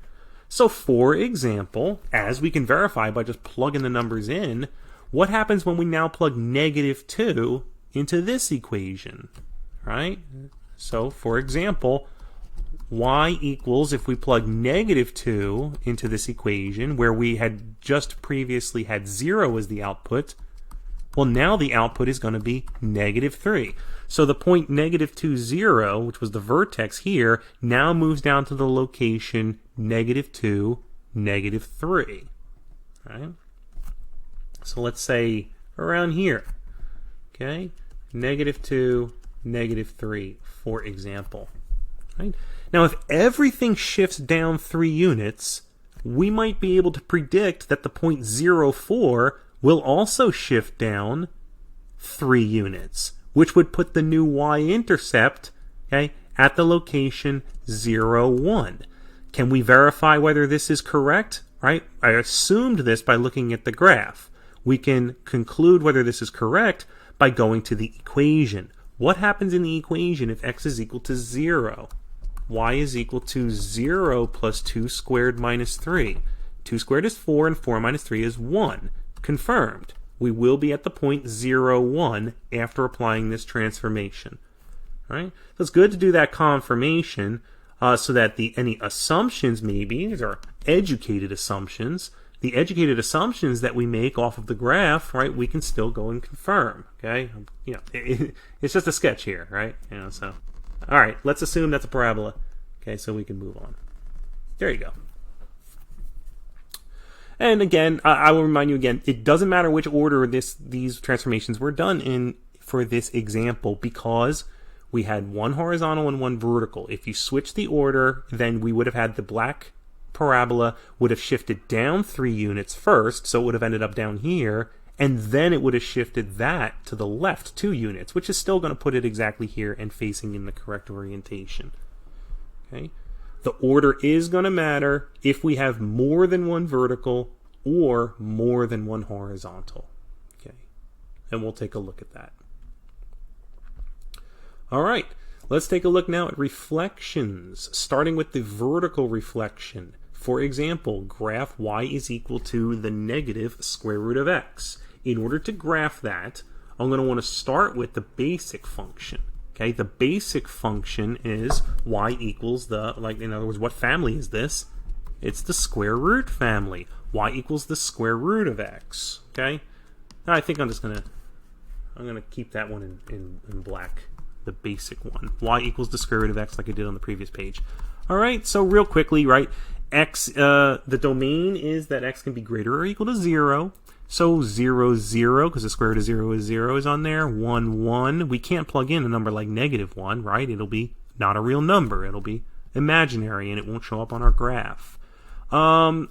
So for example, as we can verify by just plugging the numbers in, What happens when we now plug negative 2 into this equation, right? So, for example, y equals, if we plug negative 2 into this equation, where we had just previously had 0 as the output, well, now the output is going to be negative 3. So the point negative 2, 0, which was the vertex here, now moves down to the location negative 2, negative 3. Right? So let's say around here. Okay? Negative 2, negative 3, for example. Right? Now, if everything shifts down 3 units, we might be able to predict that the point 0, 4 will also shift down 3 units, which would put the new y-intercept, okay, at the location 0, 1. Can we verify whether this is correct? Right? I assumed this by looking at the graph. We can conclude whether this is correct by going to the equation. What happens in the equation if x is equal to 0? Y is equal to 0 plus 2 squared minus 3. 2 squared is 4, and 4 minus 3 is 1. Confirmed. We will be at the point 0, 1 after applying this transformation. All right? So it's good to do that confirmation so that any assumptions, maybe, these are educated assumptions, the educated assumptions that we make off of the graph, right, we can still go and confirm. Okay? You know, it's just a sketch here, right? You know, so. All right, let's assume that's a parabola. Okay, so we can move on. There you go. And again, I will remind you again, it doesn't matter which order these transformations were done in for this example, because we had one horizontal and one vertical. If you switch the order, then we would have had the black parabola would have shifted down 3 units first, so it would have ended up down here, and then it would have shifted that to the left 2 units, which is still going to put it exactly here and facing in the correct orientation. Okay? The order is going to matter if we have more than one vertical or more than one horizontal. Okay? And we'll take a look at that. All right, let's take a look now at reflections, starting with the vertical reflection. For example, graph y is equal to the negative square root of x. In order to graph that, I'm going to want to start with the basic function. Okay, the basic function is y equals the, like, in other words, what family is this? It's the square root family. Y equals the square root of x. Okay, now I think I'm gonna keep that one in black, the basic one. Y equals the square root of x, like I did on the previous page. All right, so real quickly, right? X, the domain is that x can be greater or equal to 0. So 0, 0, because the square root of 0 is 0 is on there. 1, 1. We can't plug in a number like negative 1, right? It'll be not a real number. It'll be imaginary, and it won't show up on our graph. I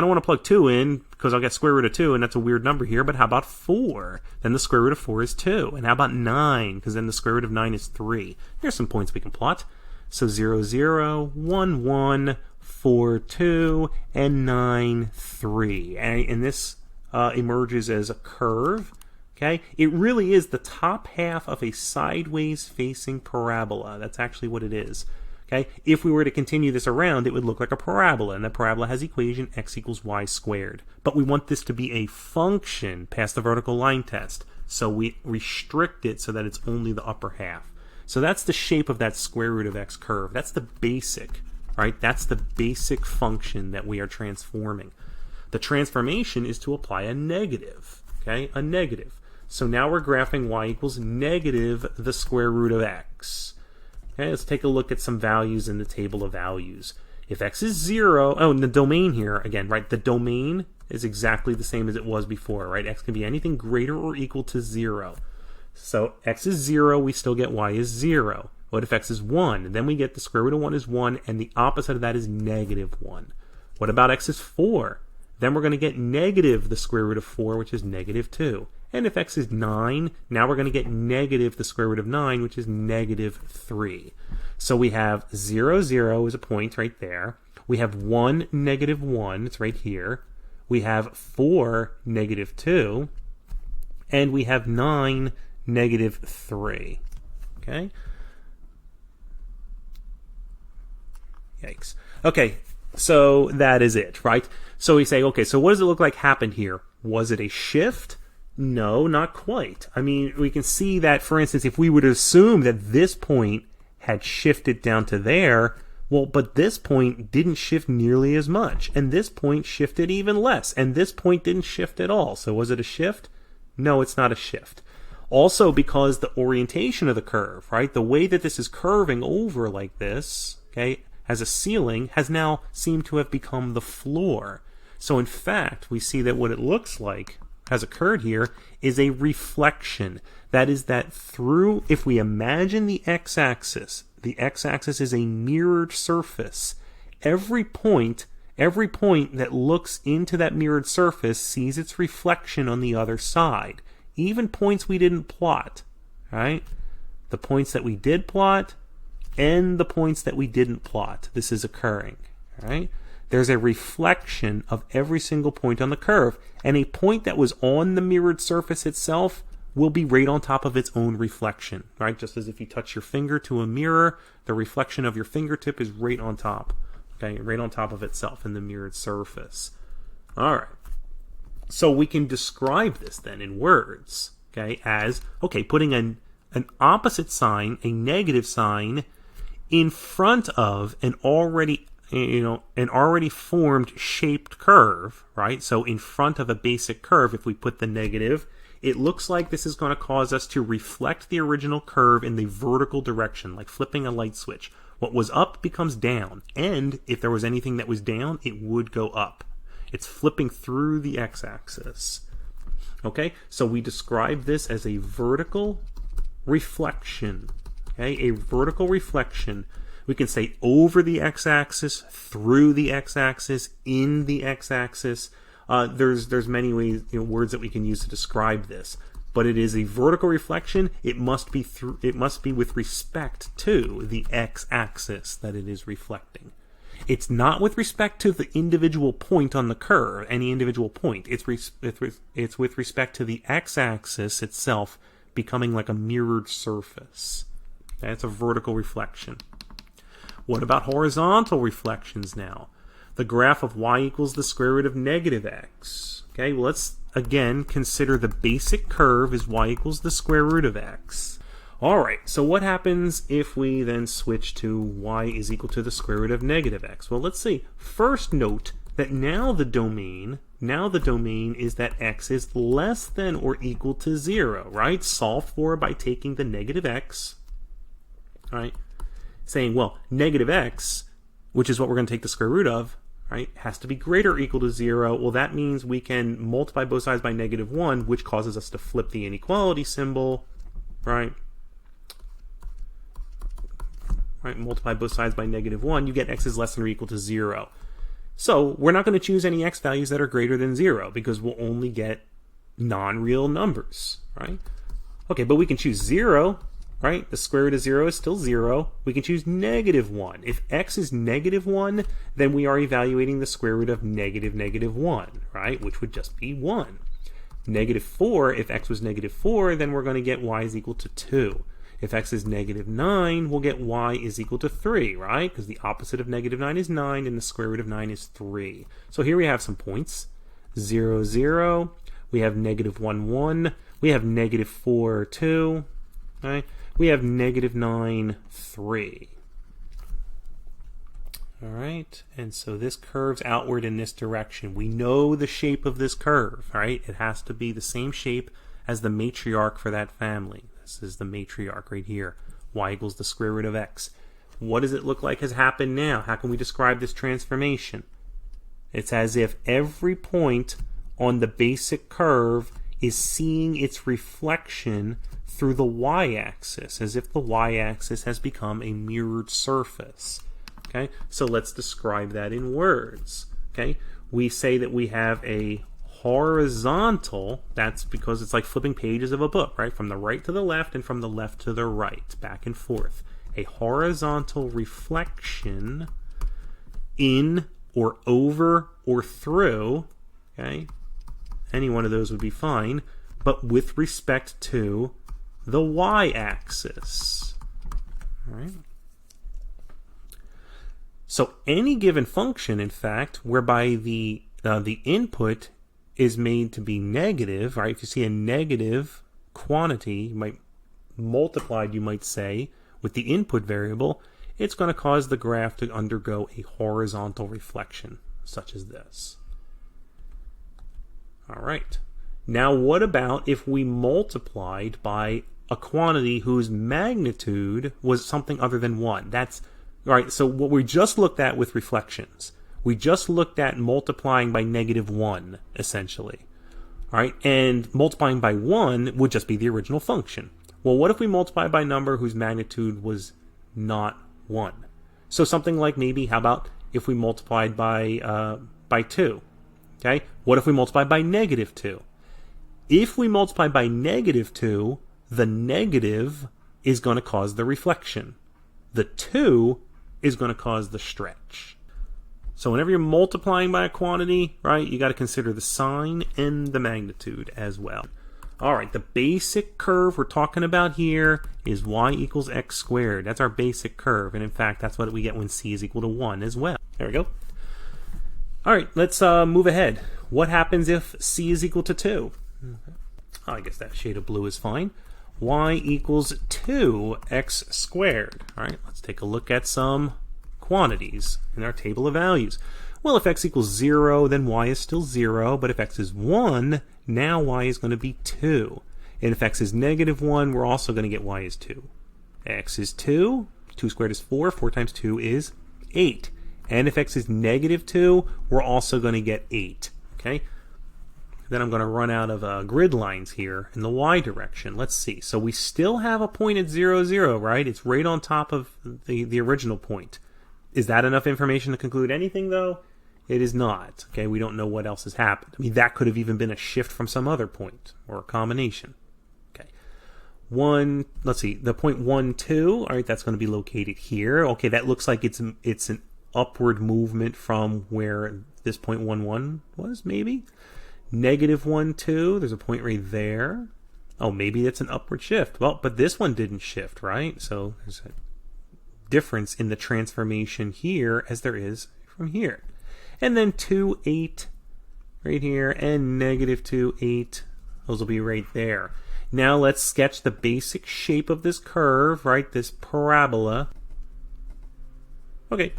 don't want to plug 2 in, because I'll get square root of 2, and that's a weird number here, but how about 4? Then the square root of 4 is 2. And how about 9? Because then the square root of 9 is 3. Here's some points we can plot. So 0, 0, 1, 1, 4, 2, and 9, 3. And this emerges as a curve. Okay, it really is the top half of a sideways facing parabola. That's actually what it is. Okay, if we were to continue this around, it would look like a parabola, and the parabola has equation x equals y squared. But we want this to be a function past the vertical line test, so we restrict it so that it's only the upper half. So that's the shape of that square root of x curve. That's the basic, right? That's the basic function that we are transforming. The transformation is to apply a negative, okay? A negative. So now we're graphing y equals negative the square root of x. Okay, let's take a look at some values in the table of values. If x is 0, oh, and the domain here, again, right? The domain is exactly the same as it was before, right? X can be anything greater or equal to 0. So x is 0, we still get y is 0. What if x is 1? Then we get the square root of 1 is 1, and the opposite of that is negative 1. What about x is 4? Then we're going to get negative the square root of 4, which is negative 2. And if x is 9, now we're going to get negative the square root of 9, which is negative 3. So we have 0, 0 is a point right there. We have 1, negative 1, it's right here. We have 4, negative 2. And we have 9, negative 3. Okay? Yikes. Okay, so that is it, right? So we say, okay, so what does it look like happened here? Was it a shift? No, not quite. I mean, we can see that, for instance, if we would assume that this point had shifted down to there, well, but this point didn't shift nearly as much, and this point shifted even less, and this point didn't shift at all. So was it a shift? No, it's not a shift. Also, because the orientation of the curve, right, the way that this is curving over like this, okay, as a ceiling, has now seemed to have become the floor. So in fact, we see that what it looks like has occurred here is a reflection. That is that through, if we imagine the x-axis is a mirrored surface. Every point that looks into that mirrored surface sees its reflection on the other side. Even points we didn't plot, right? The points that we did plot and the points that we didn't plot. This is occurring, right? There's a reflection of every single point on the curve, and a point that was on the mirrored surface itself will be right on top of its own reflection, right? Just as if you touch your finger to a mirror, the reflection of your fingertip is right on top, okay? Right on top of itself in the mirrored surface. All right. So we can describe this then in words, okay, as, okay, putting an opposite sign, a negative sign, in front of an already formed shaped curve, right? So in front of a basic curve, if we put the negative, it looks like this is going to cause us to reflect the original curve in the vertical direction, like flipping a light switch. What was up becomes down, and if there was anything that was down, it would go up. It's flipping through the x-axis. Okay, so we describe this as a vertical reflection. Okay, a vertical reflection. We can say over the x-axis, through the x-axis, in the x-axis. There's many ways, words that we can use to describe this, but it is a vertical reflection. It must be with respect to the x-axis that it is reflecting. It's not with respect to the individual point on the curve, any individual point. It's with respect to the x-axis itself becoming like a mirrored surface. That's a vertical reflection. What about horizontal reflections now? The graph of y equals the square root of negative x. Okay, well, let's again consider the basic curve is y equals the square root of x. All right, so what happens if we then switch to y is equal to the square root of negative x? Well, let's see. First note that now the domain is that x is less than or equal to 0, right? Solved for by taking the negative x, right? Saying, well, negative x, which is what we're going to take the square root of, right, has to be greater or equal to 0. Well, that means we can multiply both sides by negative 1, which causes us to flip the inequality symbol, right? Right, multiply both sides by negative 1, you get x is less than or equal to 0. So we're not going to choose any x values that are greater than 0 because we'll only get non-real numbers, right? Okay, but we can choose 0, right? The square root of 0 is still 0. We can choose negative 1. If x is negative 1, then we are evaluating the square root of negative 1, right? Which would just be 1. Negative 4, if x was negative 4, then we're going to get y is equal to 2. If x is negative 9, we'll get y is equal to 3, right? Because the opposite of negative 9 is 9, and the square root of 9 is 3. So here we have some points. 0, 0. We have negative 1, 1. We have negative 4, 2. Right? We have negative 9, 3. All right? And so this curves outward in this direction. We know the shape of this curve, right? It has to be the same shape as the matriarch for that family. This is the matriarch right here. Y equals the square root of x. What does it look like has happened now? How can we describe this transformation? It's as if every point on the basic curve is seeing its reflection through the y-axis, as if the y-axis has become a mirrored surface. Okay, so let's describe that in words. Okay, we say that we have a horizontal, that's because it's like flipping pages of a book, right? From the right to the left and from the left to the right, back and forth. A horizontal reflection in or over or through, okay? Any one of those would be fine, but with respect to the y-axis. All right? So any given function, in fact, whereby the input is made to be negative, right? If you see a negative quantity, multiplied, you might say, with the input variable, it's going to cause the graph to undergo a horizontal reflection, such as this. All right. Now, what about if we multiplied by a quantity whose magnitude was something other than 1? That's right. So what we just looked at with reflections, we just looked at multiplying by -1, essentially. All right, and multiplying by 1 would just be the original function. Well, what if we multiply by a number whose magnitude was not 1? So something like maybe, how about if we multiplied by 2? Okay, what if we multiply by -2? If we multiply by -2, the negative is going to cause the reflection. The 2 is going to cause the stretch. So whenever you're multiplying by a quantity, right, you got to consider the sign and the magnitude as well. All right, the basic curve we're talking about here is y equals x squared. That's our basic curve, and in fact, that's what we get when c is equal to 1 as well. There we go. All right, let's move ahead. What happens if c is equal to 2? I guess that shade of blue is fine. Y equals 2x squared. All right, let's take a look at some quantities in our table of values. Well, if x equals 0, then y is still 0, but if x is 1, now y is going to be 2. And if x is -1, we're also going to get y is 2. X is 2, 2 squared is 4, 4 times 2 is 8. And if x is -2, we're also going to get 8. Okay? Then I'm going to run out of grid lines here in the y direction. Let's see. So we still have a point at 0, 0, right? It's right on top of the original point. Is that enough information to conclude anything, though? It is not. Okay, we don't know what else has happened. I mean, that could have even been a shift from some other point or a combination. Okay, let's see, the point 1, 2. All right, that's going to be located here. Okay, that looks like it's an upward movement from where this point 1, 1 was, maybe. -1, 2. There's a point right there. Oh, maybe it's an upward shift. Well, but this one didn't shift, right? So there's a difference in the transformation here as there is from here. And then 2, 8 right here, and -2, 8. Those will be right there. Now let's sketch the basic shape of this curve, right? This parabola. Okay,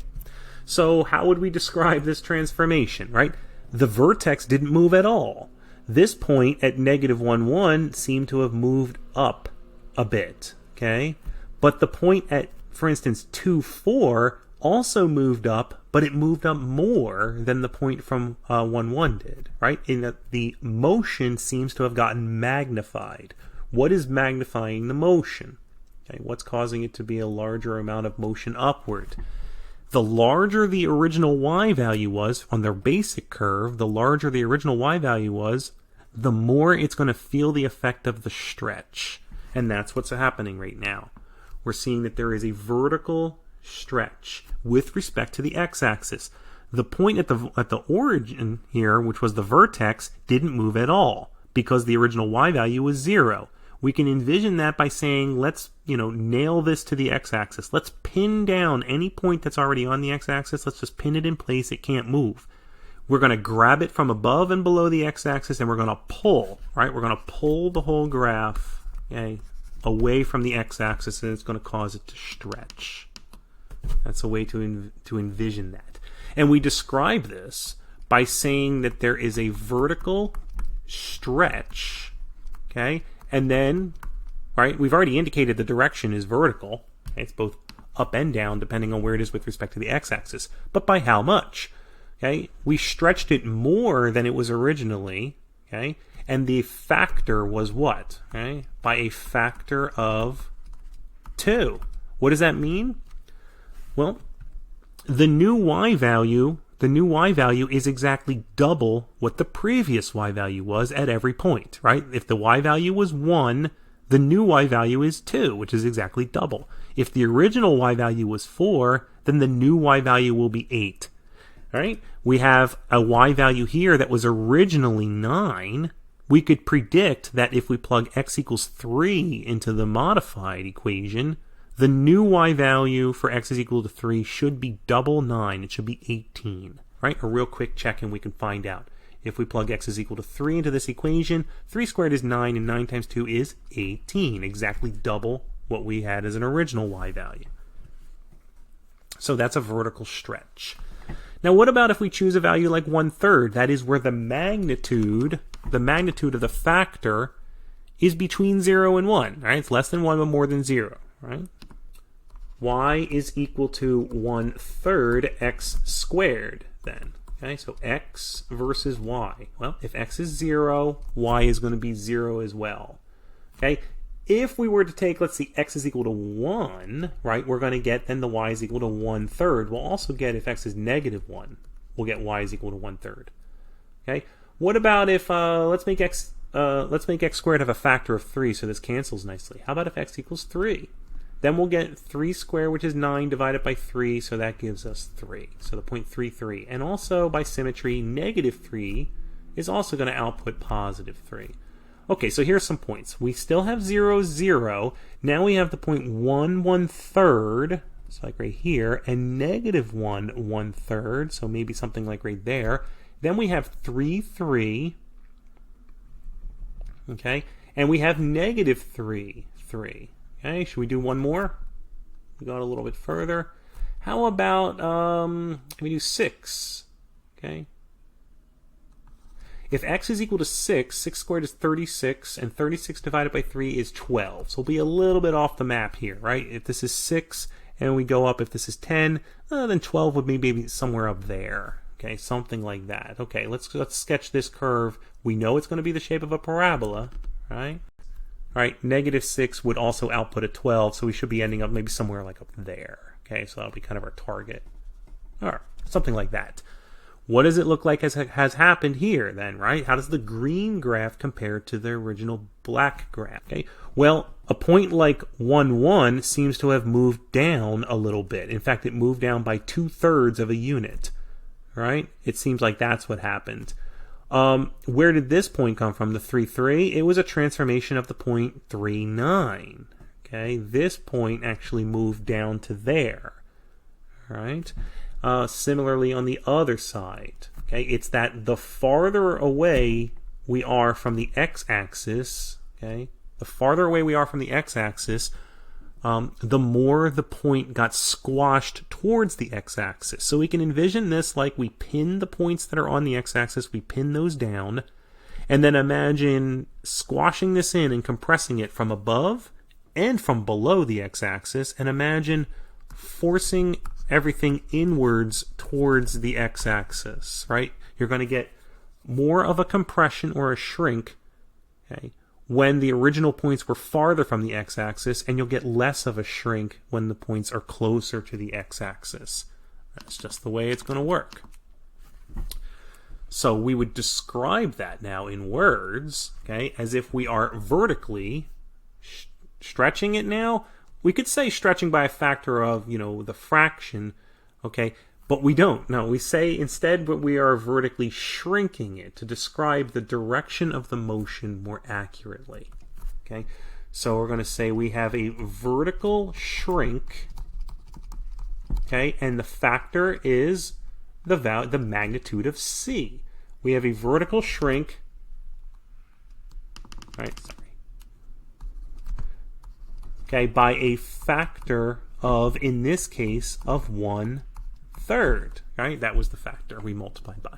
so how would we describe this transformation, right? The vertex didn't move at all. This point at -1, 1 seemed to have moved up a bit, okay? But the point at, for instance, 2, 4 also moved up, but it moved up more than the point from 1, 1 did, right? In that the motion seems to have gotten magnified. What is magnifying the motion? Okay, what's causing it to be a larger amount of motion upward? The larger the original y value was on their basic curve, the larger the original y value was, the more it's going to feel the effect of the stretch. And that's what's happening right now. We're seeing that there is a vertical stretch with respect to the x-axis. The point at the origin here, which was the vertex, didn't move at all because the original y value was 0. We can envision that by saying, let's nail this to the x-axis. Let's pin down any point that's already on the x-axis. Let's just pin it in place. It can't move. We're going to grab it from above and below the x-axis, and we're going to pull, right? We're going to pull the whole graph, okay, away from the x-axis, and it's going to cause it to stretch. That's a way to envision that. And we describe this by saying that there is a vertical stretch, okay? And then, right, we've already indicated the direction is vertical. Okay? It's both up and down depending on where it is with respect to the x-axis. But by how much? Okay? We stretched it more than it was originally, okay? And the factor was what? Okay? By a factor of 2. What does that mean? Well, the new y value is exactly double what the previous y value was at every point, right? If the y value was 1, the new y value is 2, which is exactly double. If the original y value was 4, then the new y value will be 8. All right? We have a y value here that was originally 9. We could predict that if we plug x equals 3 into the modified equation, the new y value for x is equal to 3 should be double 9. It should be 18. Right? A real quick check and we can find out. If we plug x is equal to 3 into this equation, 3 squared is 9, and 9 times 2 is 18, exactly double what we had as an original y value. So that's a vertical stretch. Now what about if we choose a value like 1/3? That is where the magnitude of the factor is between 0 and 1, right? It's less than 1 but more than 0, right? Y is equal to 1/3 x squared then. Okay, so x versus y. Well, if x is 0, y is going to be 0 as well. Okay, if we were to take, let's see, x is equal to 1, right, we're going to get then the y is equal to 1/3. We'll also get, if x is negative 1, we'll get y is equal to 1/3. Okay, what about if, let's make x squared have a factor of 3, so this cancels nicely. How about if x equals 3? Then we'll get 3 squared, which is 9, divided by 3, so that gives us 3. So the 0.33. And also, by symmetry, negative 3 is also going to output positive 3. Okay, so here's some points. We still have 0, 0. Now we have the point 1, 1/3, so like right here, and negative 1, 1/3, so maybe something like right there. Then we have 3, 3. Okay, and we have negative 3, 3. Okay, should we do one more? We got a little bit further. How about can we do 6? Okay. If x is equal to 6, 6 squared is 36, and 36 divided by 3 is 12. So we'll be a little bit off the map here, right? If this is 6 and we go up, if this is 10, then 12 would maybe somewhere up there. Okay, something like that. Okay, let's sketch this curve. We know it's going to be the shape of a parabola, right? Right, negative 6 would also output a 12, so we should be ending up maybe somewhere like up there. Okay, so that'll be kind of our target. Or something like that. What does it look like has happened here then, right? How does the green graph compare to the original black graph? Okay, well, a point like 1, 1 seems to have moved down a little bit. In fact, it moved down by 2/3 of a unit, right? It seems like that's what happened. Where did this point come from, the 3, 3? It was a transformation of the point 3, 9. Okay, this point actually moved down to there. All right. Similarly on the other side. Okay, it's that the farther away we are from the x-axis, okay, the farther away we are from the x-axis, the more the point got squashed towards the x-axis. So we can envision this like we pin the points that are on the x-axis, we pin those down, and then imagine squashing this in and compressing it from above and from below the x-axis, and imagine forcing everything inwards towards the x-axis, right? You're going to get more of a compression or a shrink, okay, when the original points were farther from the x-axis, and you'll get less of a shrink when the points are closer to the x-axis. That's just the way it's going to work. So we would describe that now in words, okay, as if we are vertically stretching it now. We could say stretching by a factor of, the fraction, okay, but we don't. No, we say instead that we are vertically shrinking it to describe the direction of the motion more accurately. Okay, so we're going to say we have a vertical shrink, okay, and the factor is the magnitude of c. We have a vertical shrink, right? Okay, by a factor of, in this case, of 1/3. Right? That was the factor we multiplied by.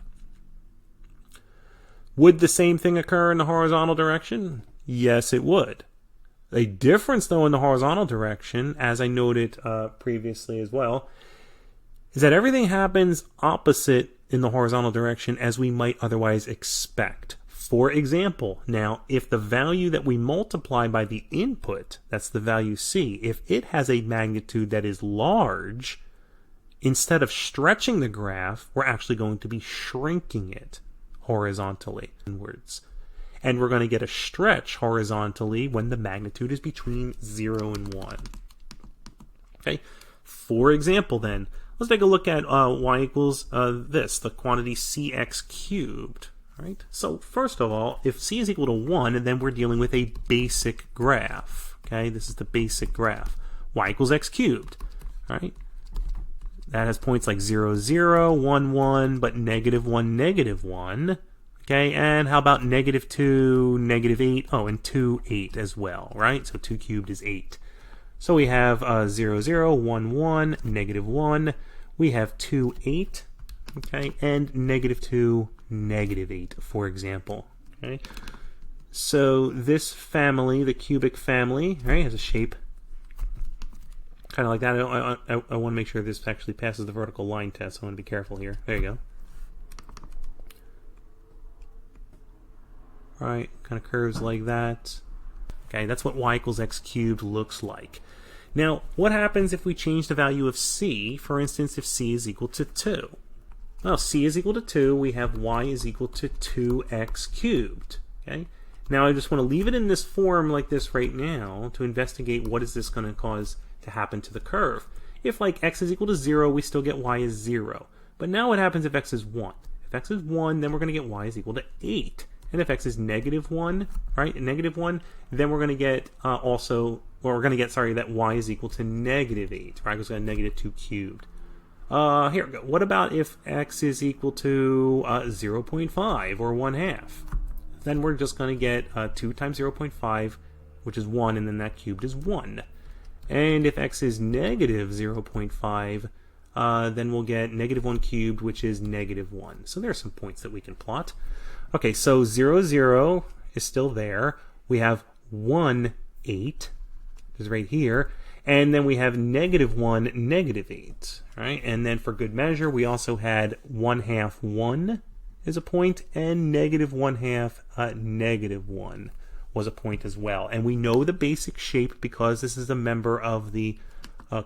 Would the same thing occur in the horizontal direction? Yes, it would. A difference, though, in the horizontal direction, as I noted previously as well, is that everything happens opposite in the horizontal direction as we might otherwise expect. For example, now, if the value that we multiply by the input, that's the value c, if it has a magnitude that is large, instead of stretching the graph, we're actually going to be shrinking it horizontally inwards. And we're going to get a stretch horizontally when the magnitude is between 0 and 1. Okay, for example then, let's take a look at y equals the quantity cx cubed. Right? So first of all, if c is equal to 1, and then we're dealing with a basic graph. Okay, this is the basic graph. Y equals x cubed. Right? That has points like 0, 0, 1, 1, but -1, -1. Okay, and how about negative 2, negative 8? Oh, and 2, 8 as well, right? So 2 cubed is 8. So we have 0, 0, 1, 1, negative 1. We have 2, 8, okay, and negative 2, negative 8, for example. Okay, so this family, the cubic family, right, has a shape kind of like that. I want to make sure this actually passes the vertical line test, so I want to be careful here. There you go. All right, kind of curves like that. Okay, that's what y equals x cubed looks like. Now, what happens if we change the value of c? For instance, if c is equal to 2. Well, c is equal to 2, we have y is equal to 2x cubed. Okay. Now, I just want to leave it in this form like this right now to investigate what is this going to cause to happen to the curve. If like x is equal to 0, we still get y is 0. But now what happens if x is 1? If x is 1, then we're going to get y is equal to 8. And if x is negative 1, right, negative 1, then we're going to get that y is equal to negative 8, right, because we have negative 2 cubed. Here we go. What about if x is equal to 0.5 or 1/2? Then we're just going to get 2 times 0.5, which is 1, and then that cubed is 1. And if x is negative 0.5, then we'll get negative 1 cubed, which is negative 1. So there are some points that we can plot. Okay, so 0, 0 is still there. We have 1, 8, which is right here. And then we have negative 1, negative 8. Right? And then for good measure, we also had 1/2, 1 is a point, and negative 1/2, negative 1 was a point as well. And we know the basic shape because this is a member of the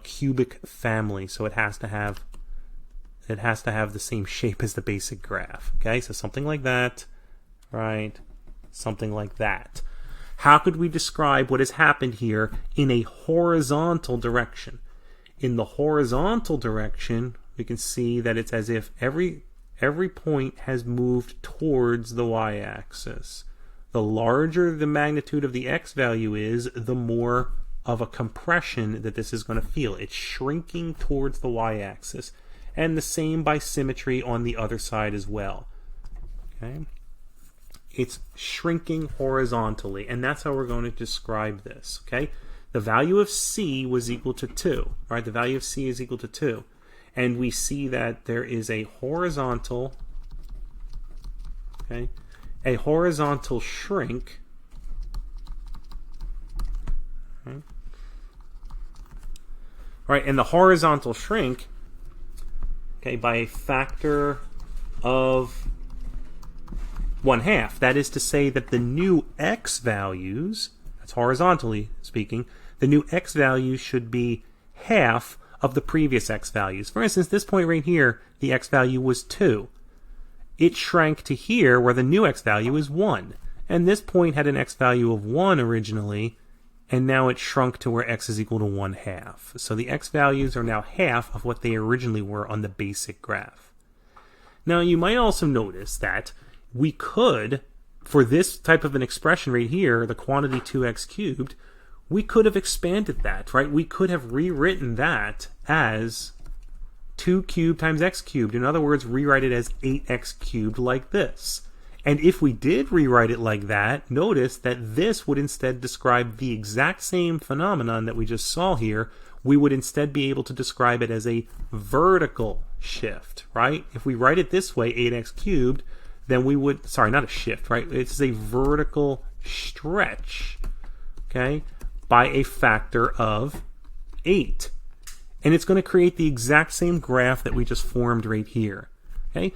cubic family, so it has to have the same shape as the basic graph. Okay, so something like that, right? Something like that. How could we describe what has happened here in a horizontal direction? In the horizontal direction, we can see that it's as if every point has moved towards the y-axis. The larger the magnitude of the x value is, the more of a compression that this is going to feel. It's shrinking towards the y-axis. And the same by symmetry on the other side as well. Okay? It's shrinking horizontally, and that's how we're going to describe this. Okay? The value of c was equal to 2. Right? The value of c is equal to 2. And we see that there is a horizontal, okay, a horizontal shrink. Okay. Right, and the horizontal shrink, okay, by a factor of 1/2. That is to say that the new x values, that's horizontally speaking, the new x values should be half of the previous x values. For instance, this point right here, the x value was 2. It shrank to here where the new x value is 1. And this point had an x value of 1 originally, and now it shrunk to where x is equal to 1/2. So the x values are now half of what they originally were on the basic graph. Now you might also notice that we could, for this type of an expression right here, the quantity 2x cubed, we could have expanded that, right? We could have rewritten that as 2 cubed times x cubed. In other words, rewrite it as 8x cubed like this. And if we did rewrite it like that, notice that this would instead describe the exact same phenomenon that we just saw here. We would instead be able to describe it as a vertical shift, right? If we write it this way, 8x cubed, then we would, sorry, not a shift, right? It's a vertical stretch, okay, by a factor of 8. And it's going to create the exact same graph that we just formed right here, okay?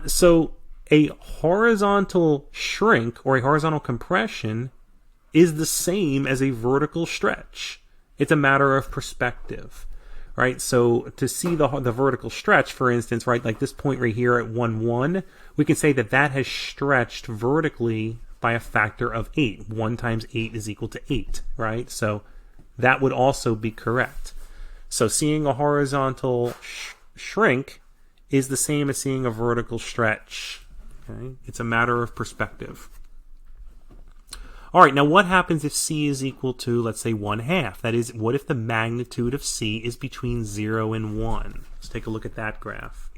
So a horizontal shrink or a horizontal compression is the same as a vertical stretch. It's a matter of perspective, right? So to see the vertical stretch, for instance, right, like this point right here at 1, 1, we can say that that has stretched vertically by a factor of 8. 1 times 8 is equal to 8, right? So that would also be correct. So seeing a horizontal shrink is the same as seeing a vertical stretch. Okay? It's a matter of perspective. All right, now what happens if c is equal to, let's say, 1/2? That is, what if the magnitude of c is between 0 and 1? Let's take a look at that graph.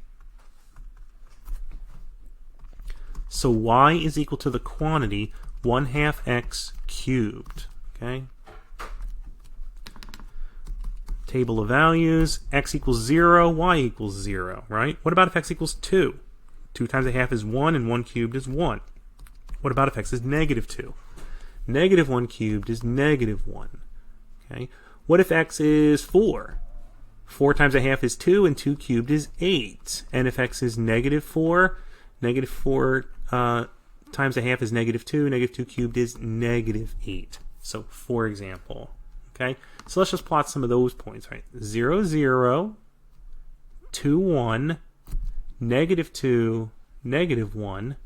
So y is equal to the quantity 1/2 x cubed. Okay. Table of values, x equals 0, y equals 0, right? What about if x equals 2? 2 times 1/2 is 1, and 1 cubed is 1. What about if x is negative 2? Negative 1 cubed is negative 1. Okay. What if x is 4? 4 times 1/2 is 2, and 2 cubed is 8. And if x is negative 4 times 1/2 is negative 2. Negative 2 cubed is negative 8. So, for example, okay? So let's just plot some of those points, right? 0, 0, 2, 1, negative 2, negative 1,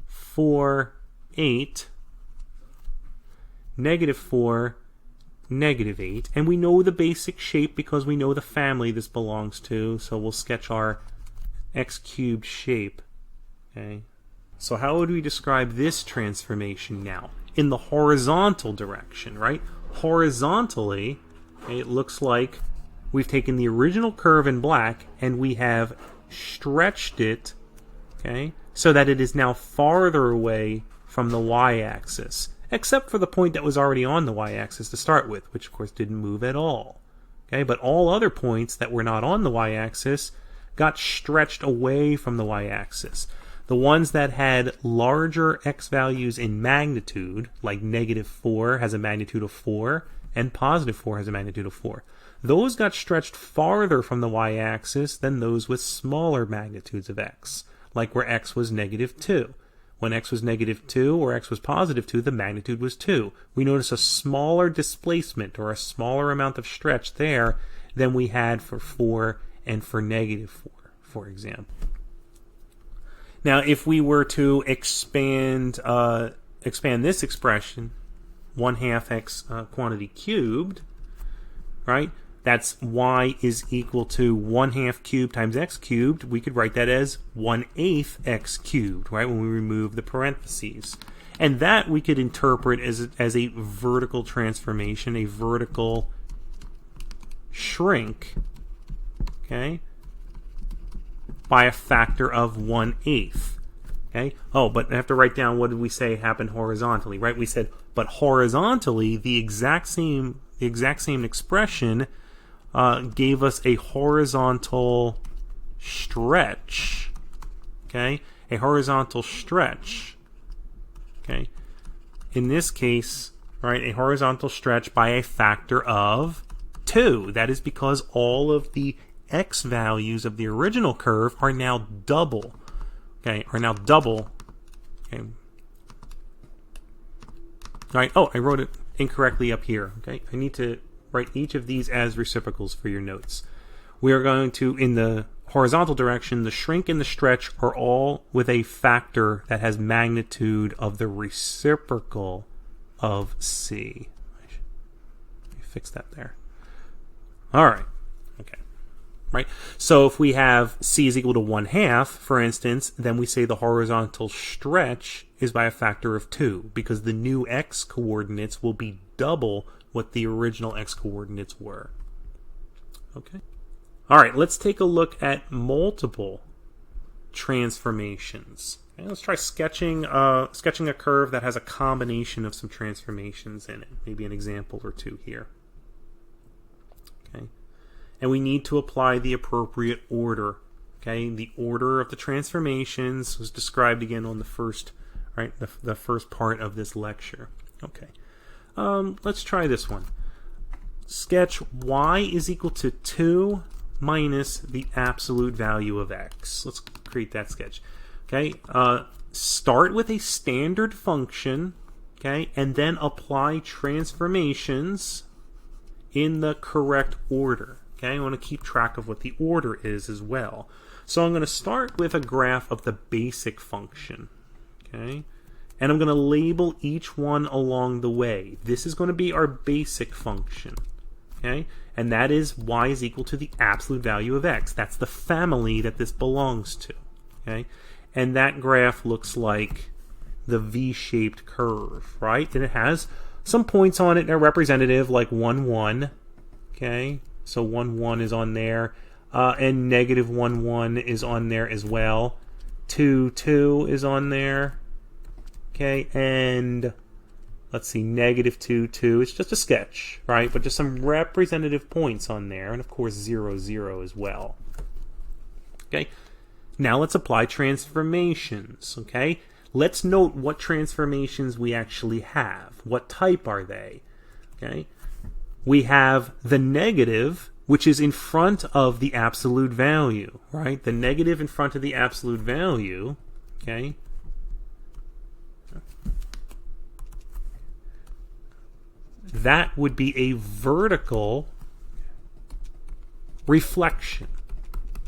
4, 8, negative 4, negative 8. And we know the basic shape because we know the family this belongs to. So we'll sketch our x cubed shape. Okay. So how would we describe this transformation now? In the horizontal direction, right? Horizontally, okay, it looks like we've taken the original curve in black and we have stretched it, okay, so that it is now farther away from the y-axis, except for the point that was already on the y-axis to start with, which of course didn't move at all. Okay, but all other points that were not on the y-axis got stretched away from the y-axis. The ones that had larger x values in magnitude, like negative 4 has a magnitude of 4, and positive 4 has a magnitude of 4, those got stretched farther from the y-axis than those with smaller magnitudes of x, like where x was negative 2. When x was negative 2 or x was positive 2, the magnitude was 2. We notice a smaller displacement or a smaller amount of stretch there than we had for 4 and for negative 4, for example. Now, if we were to expand this expression, 1/2 x quantity cubed, right? That's y is equal to 1/2 cubed times x cubed. We could write that as 1/8 x cubed, right? When we remove the parentheses, and that we could interpret as a vertical transformation, a vertical shrink, okay, by a factor of 1/8. Okay. Oh, but I have to write down what did we say happened horizontally, right? We said, but horizontally, the exact same expression gave us a horizontal stretch. Okay, a horizontal stretch. Okay, in this case, right, a horizontal stretch by a factor of 2. That is because all of the x values of the original curve are now double. Okay, Okay. All right. Oh, I wrote it incorrectly up here. Okay, I need to write each of these as reciprocals for your notes. We are going to, in the horizontal direction, the shrink and the stretch are all with a factor that has magnitude of the reciprocal of c. Let me fix that there. All right. Okay. Right? So if we have c is equal to 1/2, for instance, then we say the horizontal stretch is by a factor of 2, because the new x coordinates will be double what the original x coordinates were. Okay? All right, let's take a look at multiple transformations. Okay, let's try sketching a curve that has a combination of some transformations in it. Maybe an example or two here. Okay? And we need to apply the appropriate order. Okay, the order of the transformations was described again on the first, right, the first part of this lecture. Okay, let's try this one. Sketch y is equal to 2 minus the absolute value of x. Let's create that sketch. Okay, start with a standard function. Okay, and then apply transformations in the correct order. Okay, I want to keep track of what the order is as well. So I'm going to start with a graph of the basic function. Okay, and I'm going to label each one along the way. This is going to be our basic function. Okay, and that is y is equal to the absolute value of x. That's the family that this belongs to. Okay, and that graph looks like the V-shaped curve, right? And it has some points on it that are representative, like 1, 1. Okay. So 1, 1 is on there, and negative 1, 1 is on there as well. 2, 2 is on there. Okay, and let's see, negative 2, 2. It's just a sketch, right? But just some representative points on there, and of course 0, 0 as well. Okay, now let's apply transformations, okay? Let's note what transformations we actually have. What type are they? Okay, we have the negative, which is in front of the absolute value, right? The negative in front of the absolute value, okay? That would be a vertical reflection.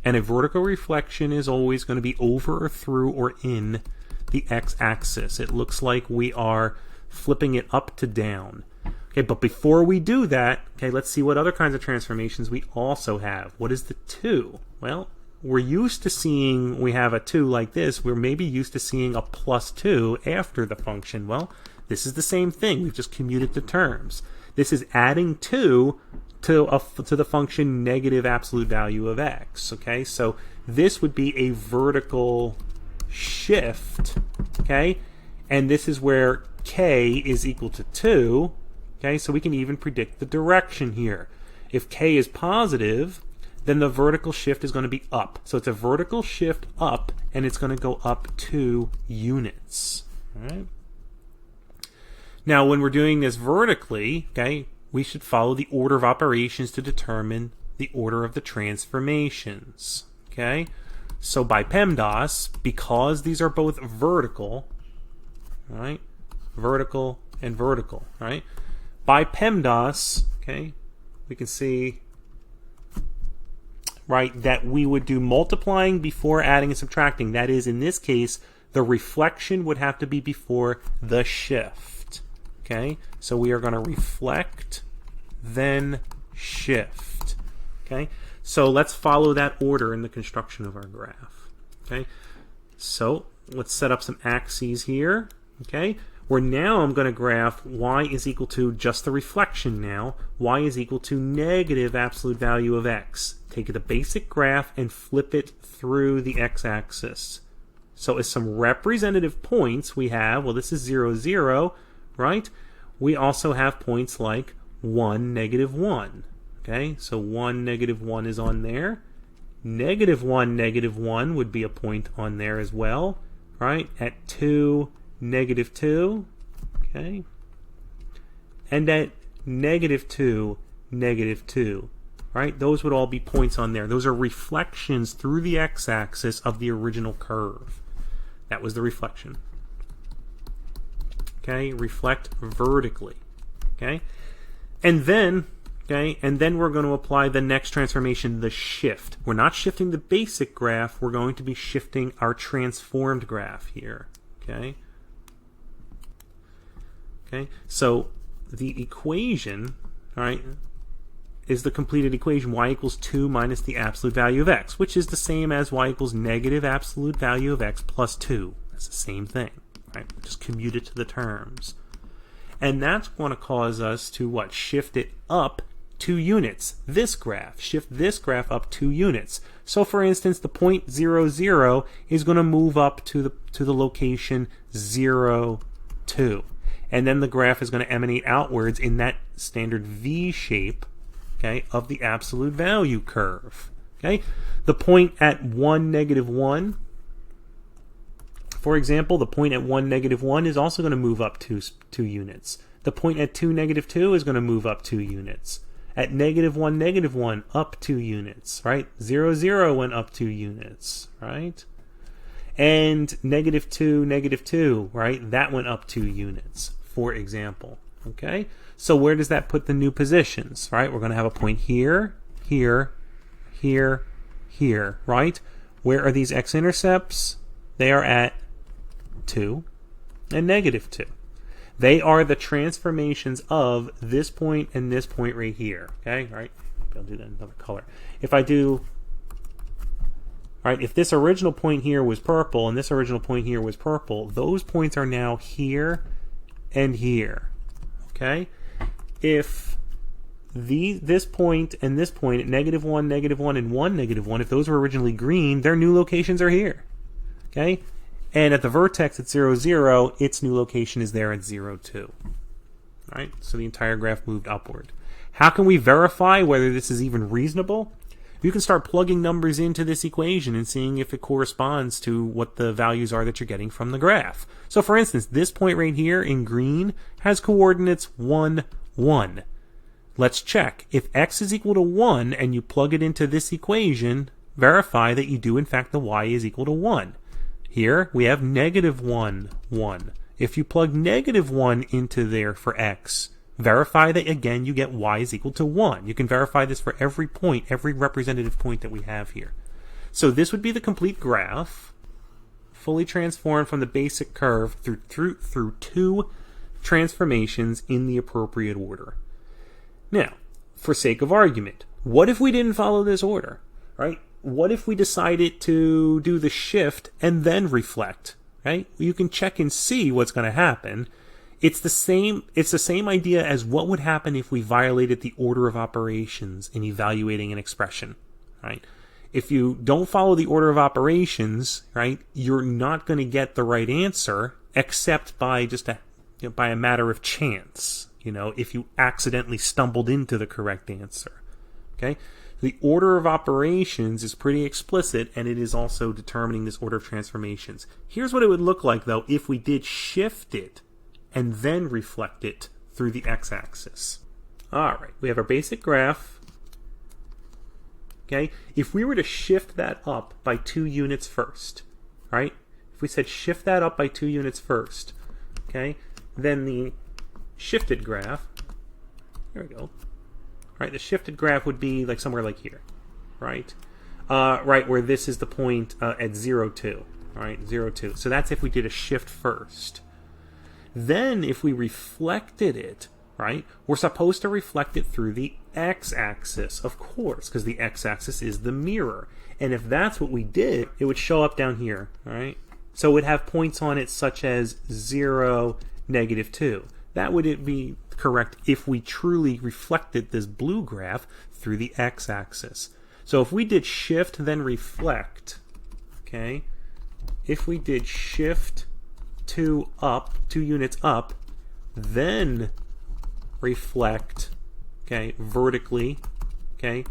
And a vertical reflection is always going to be over or through or in the x-axis. It looks like we are flipping it up to down. Okay, but before we do that, okay, let's see what other kinds of transformations we also have. What is the 2? Well, we're used to seeing we have a 2 like this. We're maybe used to seeing a plus 2 after the function. Well, this is the same thing. We've just commuted the terms. This is adding 2 to the function negative absolute value of x. Okay, so this would be a vertical shift. Okay, and this is where k is equal to 2. Okay, so we can even predict the direction here. If k is positive, then the vertical shift is going to be up. So it's a vertical shift up, and it's going to go up 2 units. All right. Now, when we're doing this vertically, okay, we should follow the order of operations to determine the order of the transformations. Okay, so by PEMDAS, because these are both vertical, right, vertical and vertical, right, by PEMDAS, okay, we can see, right, that we would do multiplying before adding and subtracting. That is, in this case, the reflection would have to be before the shift. Okay, so we are going to reflect, then shift. Okay, so let's follow that order in the construction of our graph. Okay, so let's set up some axes here. Okay, where now I'm going to graph y is equal to just the reflection now. Y is equal to negative absolute value of x. Take the basic graph and flip it through the x-axis. So as some representative points we have, well, this is 0, 0, right? We also have points like 1, negative 1. Okay, so 1, negative 1 is on there. Negative 1, negative 1 would be a point on there as well, right? At 2, negative 2, okay? And at negative 2, negative 2, right? Those would all be points on there. Those are reflections through the x-axis of the original curve. That was the reflection. Okay, reflect vertically. Okay, and then we're going to apply the next transformation, the shift. We're not shifting the basic graph. We're going to be shifting our transformed graph here. Okay. Okay, so the equation, all right, is the completed equation y equals 2 minus the absolute value of x, which is the same as y equals negative absolute value of x plus 2. That's the same thing. Right? Just commute it to the terms. And that's going to cause us to what? Shift it up 2 units. This graph. Shift this graph up 2 units. So for instance, the point 0, 0 is going to move up to the location 0, 2. And then the graph is going to emanate outwards in that standard V shape, okay, of the absolute value curve. Okay? The point at 1, negative 1, for example, the point at 1, negative 1 is also going to move up 2 units. The point at 2, negative 2 is going to move up 2 units. At negative 1, negative 1, up 2 units, right? 0, 0 went up 2 units, right? And negative 2, negative 2, right? That went up 2 units, for example, okay? So where does that put the new positions, right? We're going to have a point here, here, here, here, right? Where are these x-intercepts? They are at 2 and negative 2. They are the transformations of this point and this point right here. Okay, right? Maybe I'll do that in another color. If I do, right, if this original point here was purple and this original point here was purple, those points are now here and here. Okay? If this point and this point at negative 1, and 1, negative 1, if those were originally green, their new locations are here. Okay? And at the vertex at 0, 0, its new location is there at 0, 2. Right? So the entire graph moved upward. How can we verify whether this is even reasonable? You can start plugging numbers into this equation and seeing if it corresponds to what the values are that you're getting from the graph. So for instance, this point right here in green has coordinates 1, 1. Let's check. If x is equal to 1 and you plug it into this equation, verify that you do in fact the y is equal to 1. Here we have negative 1, 1. If you plug negative 1 into there for x, verify that again you get y is equal to 1. You can verify this for every point, every representative point that we have here. So this would be the complete graph, fully transformed from the basic curve through two transformations in the appropriate order. Now, for sake of argument, what if we didn't follow this order, right? What if we decided to do the shift and then reflect, right? You can check and see what's going to happen. It's the same idea as what would happen if we violated the order of operations in evaluating an expression, right? If you don't follow the order of operations, right, you're not going to get the right answer except by by a matter of chance, if you accidentally stumbled into the correct answer. Okay? The order of operations is pretty explicit, and it is also determining this order of transformations. Here's what it would look like, though, if we did shift it and then reflect it through the x-axis. All right, we have our basic graph. Okay, if we were to shift that up by 2 units first, right? If we said shift that up by 2 units first, okay, then the shifted graph, there we go. Right, the shifted graph would be like somewhere like here, right? Right where this is the point at 0, 2, right? 0, 2. So that's if we did a shift first. Then if we reflected it, right, we're supposed to reflect it through the x-axis, of course, because the x-axis is the mirror. And if that's what we did, it would show up down here, right? So it would have points on it such as 0, negative 2. That would be correct if we truly reflected this blue graph through the x-axis. So if we did shift then reflect, okay, if we did shift 2 units up, then reflect, okay, vertically, okay,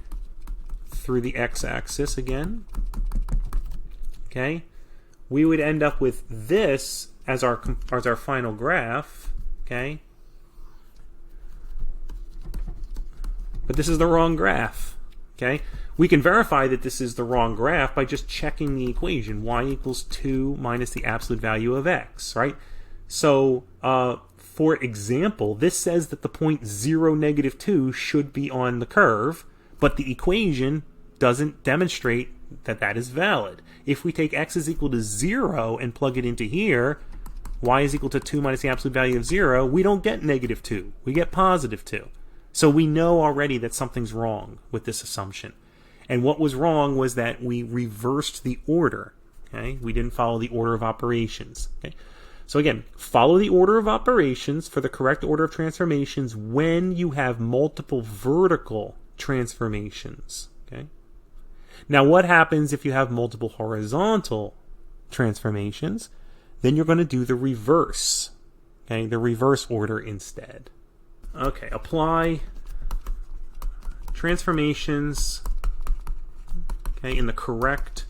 through the x-axis again, okay, we would end up with this as our final graph, okay? But this is the wrong graph, okay? We can verify that this is the wrong graph by just checking the equation, y equals 2 minus the absolute value of x, right? So, for example, this says that the point 0, negative 2 should be on the curve, but the equation doesn't demonstrate that that is valid. If we take x is equal to 0 and plug it into here, y is equal to 2 minus the absolute value of 0, we don't get negative 2. We get positive 2. So we know already that something's wrong with this assumption. And what was wrong was that we reversed the order. Okay? We didn't follow the order of operations. Okay? So again, follow the order of operations for the correct order of transformations when you have multiple vertical transformations. Okay? Now what happens if you have multiple horizontal transformations? Then you're going to do the reverse. Okay? The reverse order instead. Okay, apply transformations, okay, in the correct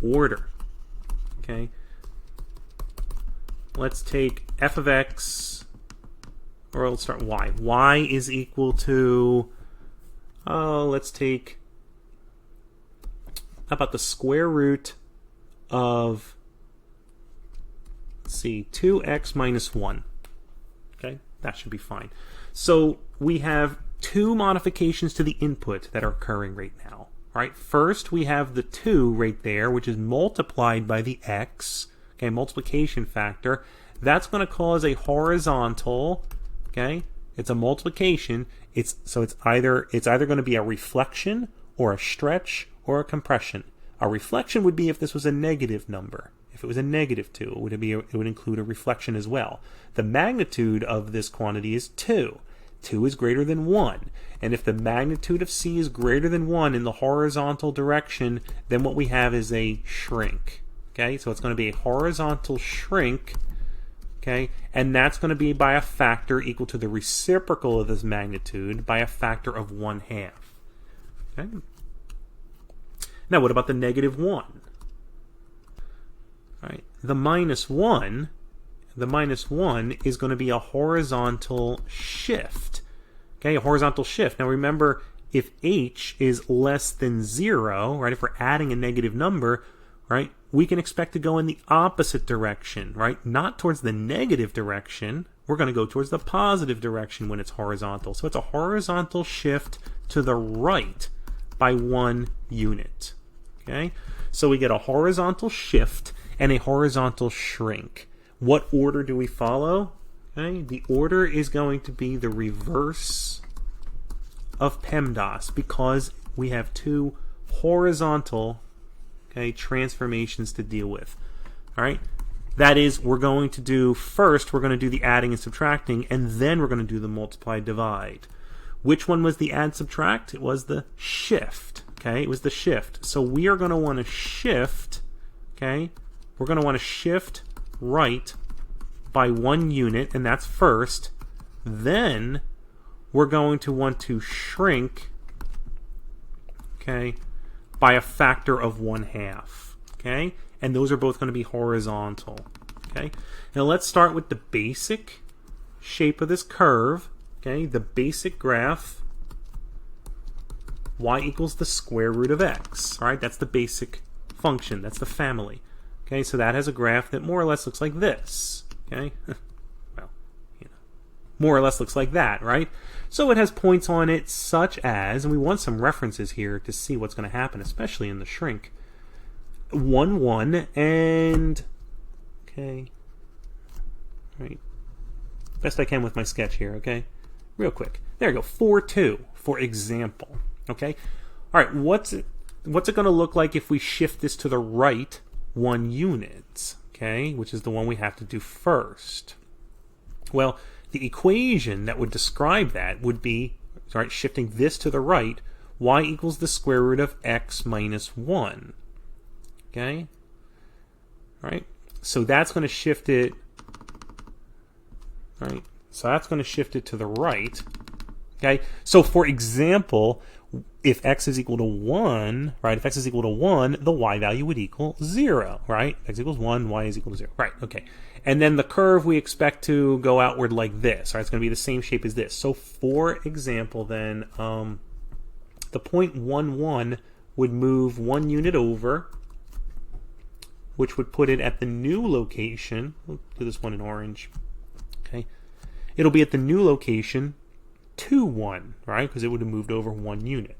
order. Okay, let's take f of x, or let's start y. Y is equal to, let's take, how about the square root of, let's see, 2x minus 1. Okay, that should be fine. So we have two modifications to the input that are occurring right now. All right, first we have the 2 right there, which is multiplied by the x, okay, multiplication factor. That's going to cause a horizontal, okay, it's a multiplication. It's either going to be a reflection or a stretch or a compression. A reflection would be if this was a negative number. If it was a negative 2, it would include a reflection as well. The magnitude of this quantity is 2. 2 is greater than 1. And if the magnitude of c is greater than 1 in the horizontal direction, then what we have is a shrink. Okay, so it's going to be a horizontal shrink. Okay, and that's going to be by a factor equal to the reciprocal of this magnitude by a factor of 1/2. Okay. Now, what about the -1? All right, the -1 is going to be a horizontal shift. Okay, a horizontal shift. Now remember, if h is less than 0, right, if we're adding a negative number, right, we can expect to go in the opposite direction, right? Not towards the negative direction. We're going to go towards the positive direction when it's horizontal. So it's a horizontal shift to the right by 1 unit. Okay? So we get a horizontal shift and a horizontal shrink. What order do we follow? Okay? The order is going to be the reverse of PEMDAS because we have two horizontal transformations to deal with. All right, that is, we're going to do the adding and subtracting, and then we're going to do the multiply divide. Which one was the add subtract? It was the shift. Okay, it was the shift. So we are going to want to shift. Okay, we're going to want to shift right by 1 unit, and that's first. Then we're going to want to shrink. Okay, by a factor of 1/2, okay? And those are both going to be horizontal, okay? Now let's start with the basic shape of this curve, okay? The basic graph, y equals the square root of x, all right? That's the basic function, that's the family, okay? So that has a graph that more or less looks like this, okay? Well, more or less looks like that, right? So it has points on it such as, and we want some references here to see what's going to happen, especially in the shrink. 1, 1, and, okay, right, best I can with my sketch here, okay, real quick. There you go, 4, 2, for example, okay. All right, what's it going to look like if we shift this to the right 1 unit, okay, which is the one we have to do first? Well, the equation that would describe that would be, right, shifting this to the right, y equals the square root of x minus 1. Okay? Right? So that's going to shift it, right? So that's going to shift it to the right. Okay? So for example, if x is equal to 1, right? If x is equal to 1, the y value would equal 0, right? X equals 1, y is equal to 0. Right, okay. And then the curve we expect to go outward like this, right? It's going to be the same shape as this. So for example, then, the point 1, 1 would move 1 unit over, which would put it at the new location. We'll do this one in orange. Okay. It'll be at the new location 2, 1, right? Because it would have moved over 1 unit.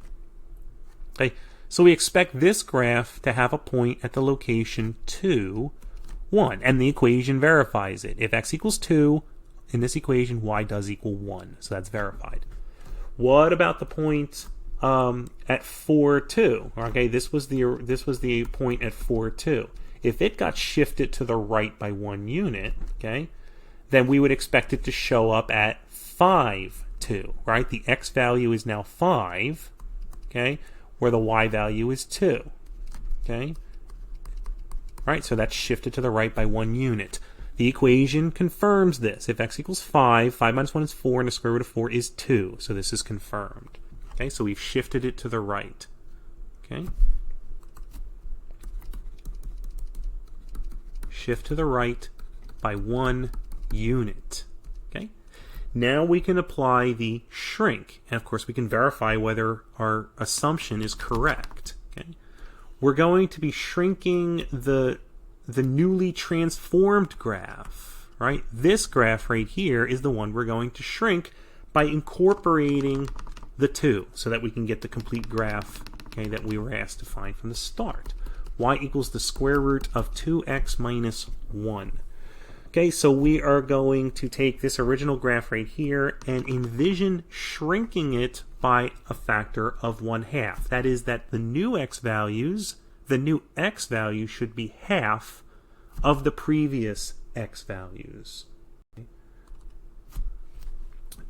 Okay. So we expect this graph to have a point at the location 2, 1, and the equation verifies it. If x equals 2, in this equation, y does equal 1, so that's verified. What about the point at 4, 2? Okay, this was the point at 4, 2. If it got shifted to the right by 1 unit, okay, then we would expect it to show up at 5, 2, right? The x value is now 5, okay, where the y value is 2, okay? Right, so that's shifted to the right by 1 unit. The equation confirms this. If x equals 5, 5 minus 1 is 4, and the square root of 4 is 2. So this is confirmed. Okay, so we've shifted it to the right. Okay. Shift to the right by 1 unit. Okay. Now we can apply the shrink. And of course we can verify whether our assumption is correct. Okay. We're going to be shrinking the newly transformed graph, right? This graph right here is the one we're going to shrink by incorporating the 2 so that we can get the complete graph, okay, that we were asked to find from the start. Y equals the square root of 2x minus 1. Okay, so we are going to take this original graph right here and envision shrinking it by a factor of 1/2. That is that the new x value should be half of the previous x values.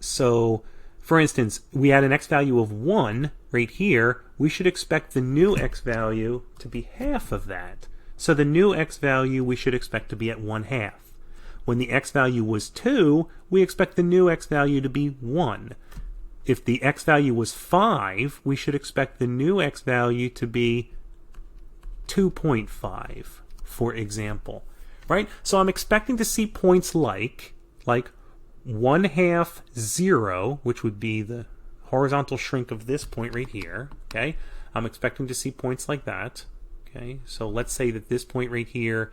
So, for instance, we had an x value of 1 right here. We should expect the new x value to be half of that. So the new x value we should expect to be at 1/2. When the x value was 2, we expect the new x value to be 1. If the x value was 5, we should expect the new x value to be 2.5, for example. Right? So I'm expecting to see points like 1/2, 0, which would be the horizontal shrink of this point right here. Okay? I'm expecting to see points like that. Okay? So let's say that this point right here,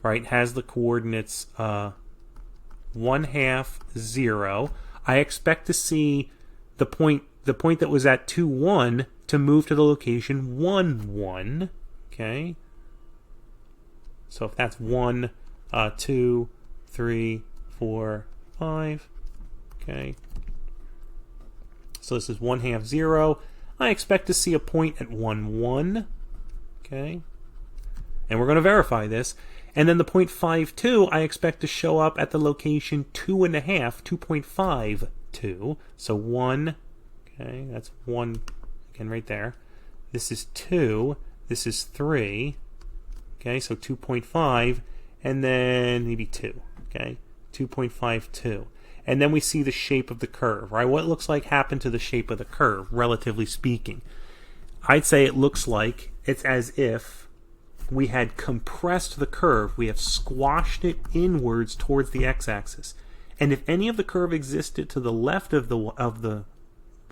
right, has the coordinates 1/2, 0. I expect to see the point that was at 2, 1 to move to the location 1, 1. Okay? So if that's 1, 2, 3, 4, 5. Okay? So this is 1/2, 0. I expect to see a point at 1, 1. Okay? And we're going to verify this. And then the point 5, 2, I expect to show up at the location 2.5, 2.5, 2. So 1, okay, that's 1, again, right there. This is 2, this is 3, okay, so 2.5, and then maybe 2, okay, 2.5, 2. And then we see the shape of the curve, right? What looks like happened to the shape of the curve, relatively speaking? I'd say it looks like it's as if we had compressed the curve. We have squashed it inwards towards the x-axis. And if any of the curve existed to the left of the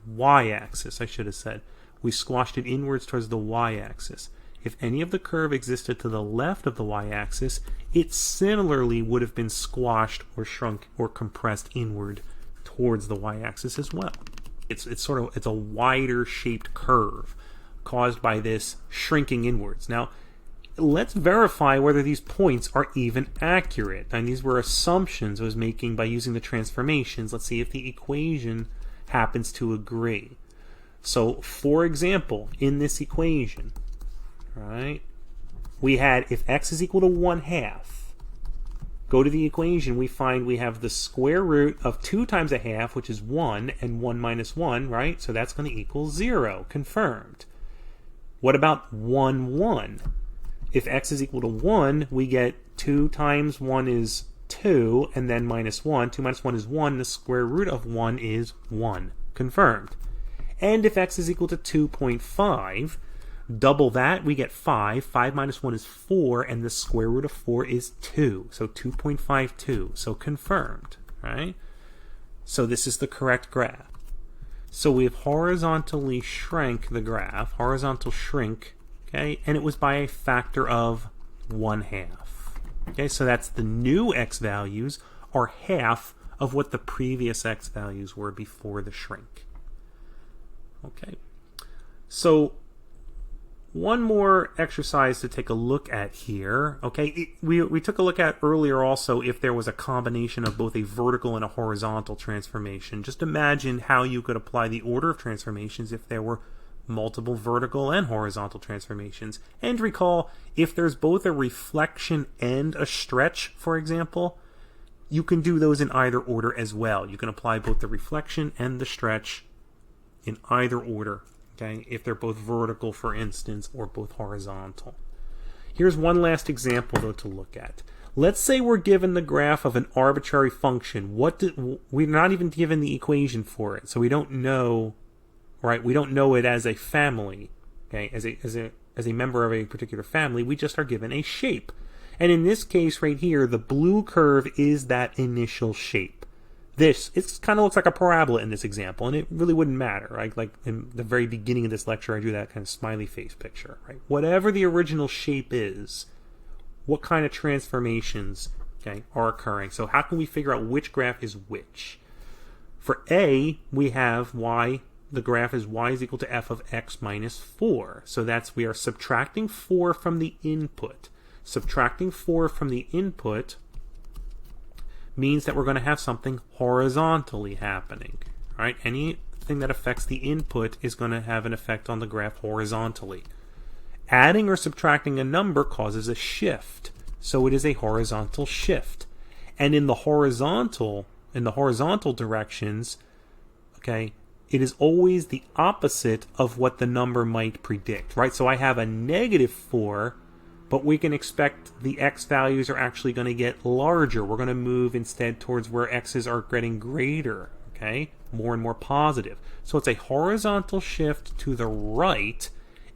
y-axis, I should have said, we squashed it inwards towards the y-axis. If any of the curve existed to the left of the y-axis, it similarly would have been squashed or shrunk or compressed inward towards the y-axis as well. It's a wider shaped curve caused by this shrinking inwards. Now, let's verify whether these points are even accurate. And these were assumptions I was making by using the transformations. Let's see if the equation happens to agree. So, for example, in this equation, right, we had if x is equal to 1/2, go to the equation, we find we have the square root of 2 times 1/2, which is 1, and 1 minus 1, right? So that's going to equal 0, confirmed. What about 1, 1? If x is equal to 1, we get 2 times 1 is 2, and then minus 1. 2 minus 1 is 1. The square root of 1 is 1. Confirmed. And if x is equal to 2.5, double that, we get 5. 5 minus 1 is 4, and the square root of 4 is 2. So 2.52. So confirmed. Right? So this is the correct graph. So we have horizontally shrank the graph, horizontal shrink, okay, and it was by a factor of 1/2. Okay, so that's the new x values are half of what the previous x values were before the shrink. Okay, so one more exercise to take a look at here. Okay, we took a look at earlier also if there was a combination of both a vertical and a horizontal transformation. Just imagine how you could apply the order of transformations if there were multiple vertical and horizontal transformations. And recall, if there's both a reflection and a stretch, for example, you can do those in either order as well. You can apply both the reflection and the stretch in either order. Okay, if they're both vertical, for instance, or both horizontal. Here's one last example, though, to look at. Let's say we're given the graph of an arbitrary function. We're not even given the equation for it, so we don't know, right? We don't know it as a family, okay, as a member of a particular family. We just are given a shape. And in this case right here, the blue curve is that initial shape. It kind of looks like a parabola in this example, and it really wouldn't matter, right? Like in the very beginning of this lecture, I drew that kind of smiley face picture, right? Whatever the original shape is, what kind of transformations, okay, are occurring? So how can we figure out which graph is which? For A, we have y, the graph is y is equal to f of x minus 4. So we are subtracting 4 from the input. Subtracting 4 from the input means that we're going to have something horizontally happening. Right? Anything that affects the input is going to have an effect on the graph horizontally. Adding or subtracting a number causes a shift. So it is a horizontal shift. And in the horizontal directions, okay, it is always the opposite of what the number might predict. Right? So I have a negative 4 but we can expect the x values are actually going to get larger. We're going to move instead towards where x's are getting greater, okay? More and more positive. So it's a horizontal shift to the right,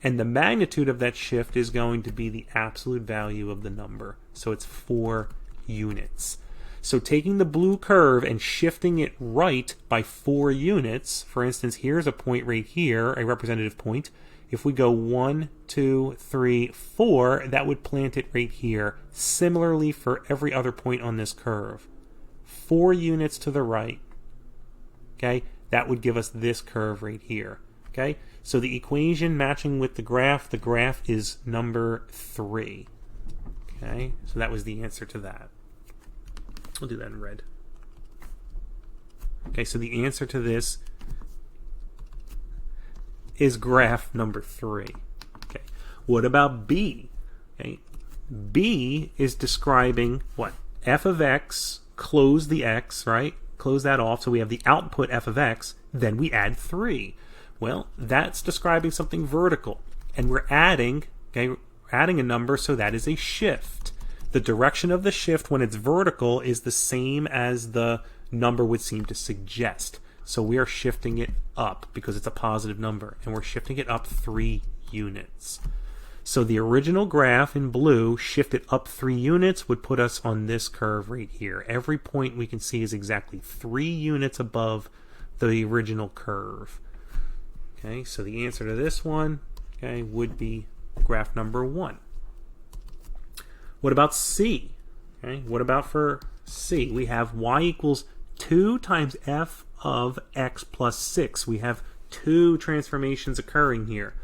and the magnitude of that shift is going to be the absolute value of the number. So it's 4 units. So taking the blue curve and shifting it right by 4 units, for instance, here's a point right here, a representative point. If we go 1, 2, 3, 4, that would plant it right here. Similarly for every other point on this curve. 4 units to the right. Okay, that would give us this curve right here. Okay, so the equation matching with the graph is number 3. Okay, so that was the answer to that. We'll do that in red. Okay, so the answer to this is graph number 3. Okay, what about B? Okay, B is describing what? F of x, close the x, right? Close that off, so we have the output f of x, then we add 3. Well, that's describing something vertical, and we're adding, okay, adding a number, so that is a shift. The direction of the shift when it's vertical is the same as the number would seem to suggest. So we are shifting it up because it's a positive number, and we're shifting it up 3 units. So the original graph in blue shifted up 3 units would put us on this curve right here. Every point we can see is exactly 3 units above the original curve. Okay, so the answer to this one, okay, would be graph number 1. What about C? Okay, what about for C? We have y equals 2 times f of x plus 6. We have 2 transformations occurring here.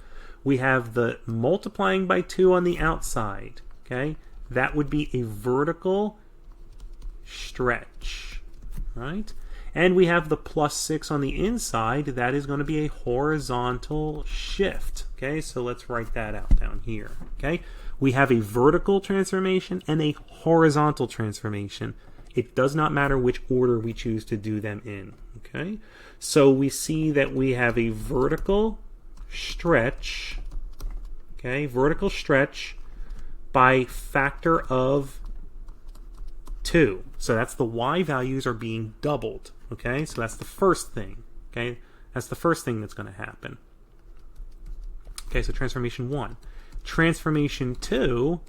We have the multiplying by 2 on the outside. Okay, that would be a vertical stretch, right? And we have the plus 6 on the inside. That is going to be a horizontal shift. Okay, so let's write that out down here. Okay, we have a vertical transformation and a horizontal transformation. It does not matter which order we choose to do them in. Okay, so we see that we have a vertical stretch. Okay, vertical stretch by factor of 2. So that's the y values are being doubled. Okay, so that's the first thing. Okay, that's the first thing that's going to happen. Okay, so transformation 1. Transformation 2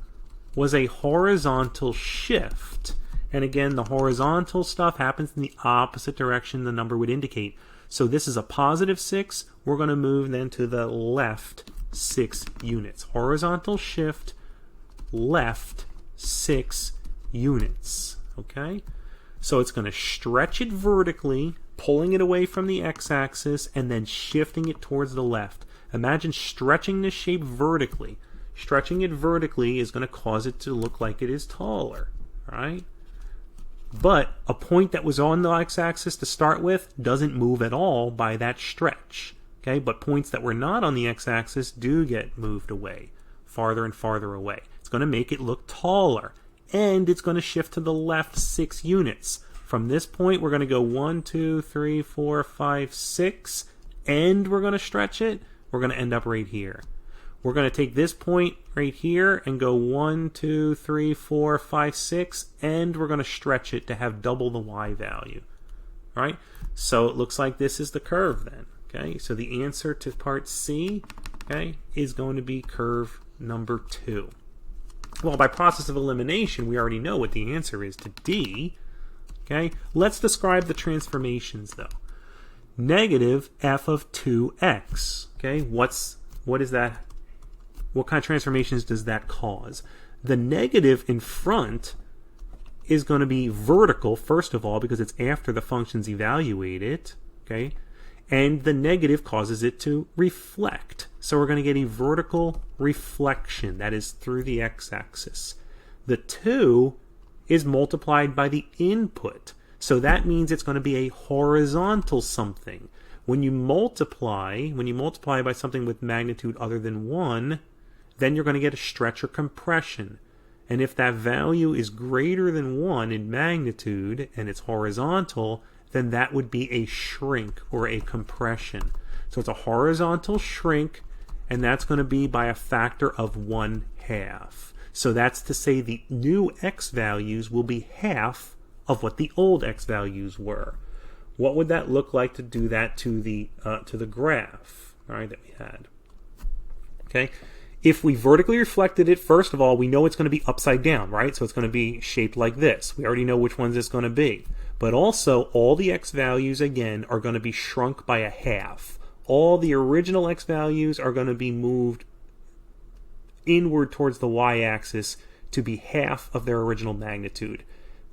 was a horizontal shift. And again, the horizontal stuff happens in the opposite direction the number would indicate. So this is a positive 6. We're going to move then to the left 6 units. Horizontal shift, left 6 units. Okay? So it's going to stretch it vertically, pulling it away from the x-axis, and then shifting it towards the left. Imagine stretching this shape vertically. Stretching it vertically is going to cause it to look like it is taller, right? But a point that was on the x-axis to start with doesn't move at all by that stretch. Okay, but points that were not on the x-axis do get moved away, farther and farther away. It's going to make it look taller, and it's going to shift to the left 6 units. From this point, we're going to go 1, 2, 3, 4, 5, 6, and we're going to stretch it. We're going to end up right here. We're going to take this point right here and go 1, 2, 3, 4, 5, 6, and we're going to stretch it to have double the y value. All right? So it looks like this is the curve then. Okay? So the answer to part C, okay, is going to be curve number 2. Well, by process of elimination, we already know what the answer is to D. Okay? Let's describe the transformations though. Negative f of 2x. Okay? What is that? What kind of transformations does that cause? The negative in front is going to be vertical, first of all, because it's after the function's evaluated, okay? And the negative causes it to reflect. So we're going to get a vertical reflection, that is through the x-axis. The 2 is multiplied by the input, so that means it's going to be a horizontal something. When you multiply by something with magnitude other than 1, then you're going to get a stretch or compression. And if that value is greater than 1 in magnitude and it's horizontal, then that would be a shrink or a compression. So it's a horizontal shrink, and that's going to be by a factor of 1/2. So that's to say the new x values will be half of what the old x values were. What would that look like to do that to the graph, all right, that we had? Okay, if we vertically reflected it, first of all, we know it's going to be upside down, right? So it's going to be shaped like this. We already know which ones it's going to be. But also, all the x values, again, are going to be shrunk by a half. All the original x values are going to be moved inward towards the y-axis to be half of their original magnitude.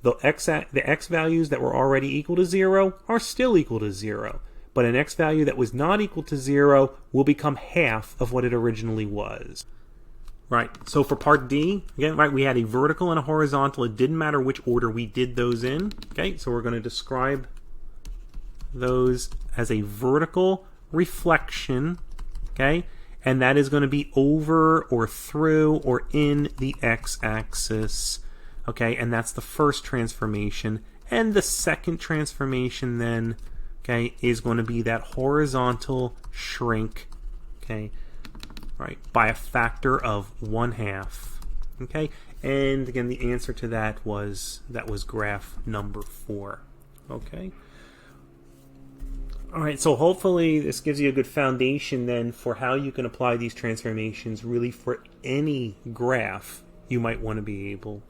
The x values that were already equal to 0 are still equal to 0. But an x value that was not equal to 0 will become half of what it originally was. Right, so for part D, again, right, we had a vertical and a horizontal. It didn't matter which order we did those in. Okay, so we're going to describe those as a vertical reflection, okay, and that is going to be over or through or in the x-axis, okay, and that's the first transformation. And the second transformation then, okay, is going to be that horizontal shrink, okay, right, by a factor of 1/2, okay, and again the answer to that was graph number 4, okay. All right, so hopefully this gives you a good foundation then for how you can apply these transformations really for any graph you might want to be able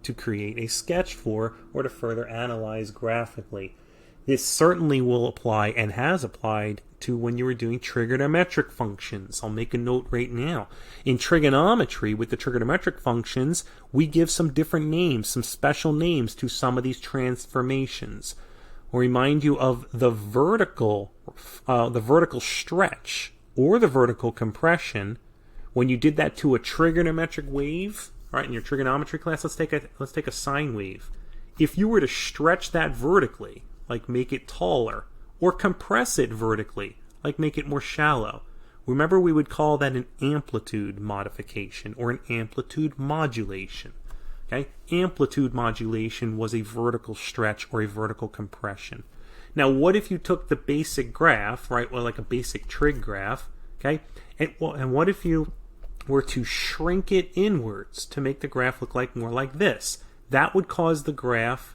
to create a sketch for or to further analyze graphically. This certainly will apply and has applied to when you were doing trigonometric functions. I'll make a note right now. In trigonometry, with the trigonometric functions, we give some different names, some special names to some of these transformations. I'll remind you of the vertical stretch or the vertical compression. When you did that to a trigonometric wave, right, in your trigonometry class, let's take a sine wave. If you were to stretch that vertically, like make it taller, or compress it vertically, like make it more shallow, remember we would call that an amplitude modification or an amplitude modulation. Okay? Amplitude modulation was a vertical stretch or a vertical compression. Now, what if you took the basic graph, right, well, like a basic trig graph, okay, and what if you were to shrink it inwards to make the graph look like more like this? That would cause the graph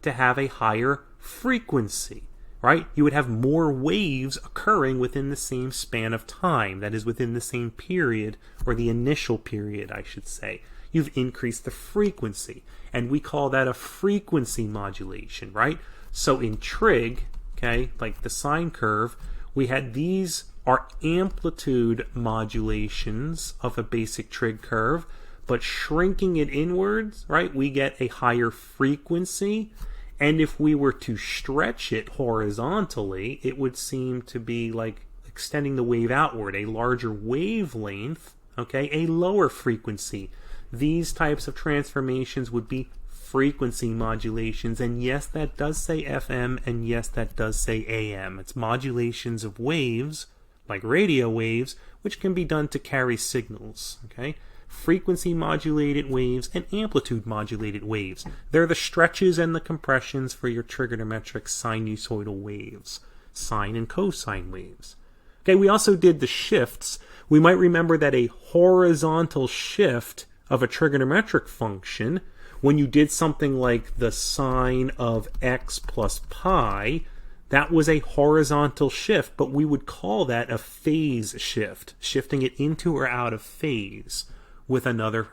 to have a higher frequency, right? You would have more waves occurring within the same span of time, that is within the same period, or the initial period, I should say. You've increased the frequency, and we call that a frequency modulation, right? So in trig, okay, like the sine curve, we had these are amplitude modulations of a basic trig curve, but shrinking it inwards, right, we get a higher frequency. And if we were to stretch it horizontally, it would seem to be like extending the wave outward, a larger wavelength, okay, a lower frequency. These types of transformations would be frequency modulations, and yes, that does say FM, and yes, that does say AM. It's modulations of waves, like radio waves, which can be done to carry signals, okay? Frequency modulated waves and amplitude modulated waves. They're the stretches and the compressions for your trigonometric sinusoidal waves, sine and cosine waves. Okay, we also did the shifts. We might remember that a horizontal shift of a trigonometric function, when you did something like the sine of x plus pi, that was a horizontal shift, but we would call that a phase shift, shifting it into or out of phase with another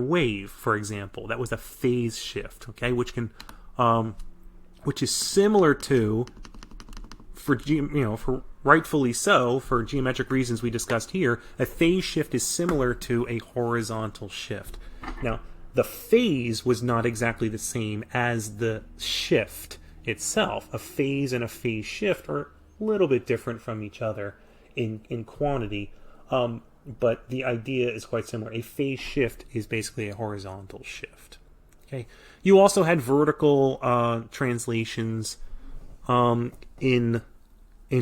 wave, for example. That was a phase shift, okay, which is similar to, for rightfully so, for geometric reasons we discussed here, a phase shift is similar to a horizontal shift. Now, the phase was not exactly the same as the shift itself. A phase and a phase shift are a little bit different from each other in quantity, but the idea is quite similar. A phase shift is basically a horizontal shift. Okay. You also had vertical translations in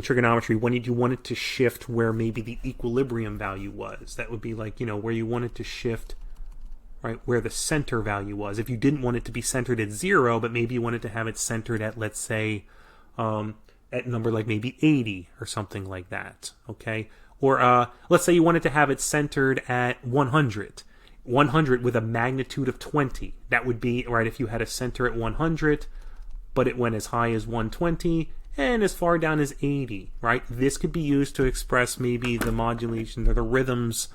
trigonometry when you wanted to shift where maybe the equilibrium value was. That would be like, where you wanted to shift, right, where the center value was. If you didn't want it to be centered at 0, but maybe you wanted to have it centered at, let's say, at number like maybe 80 or something like that, okay? Or let's say you wanted to have it centered at 100. 100 with a magnitude of 20. That would be, right, if you had a center at 100, but it went as high as 120 and as far down as 80, right? This could be used to express maybe the modulation or the rhythms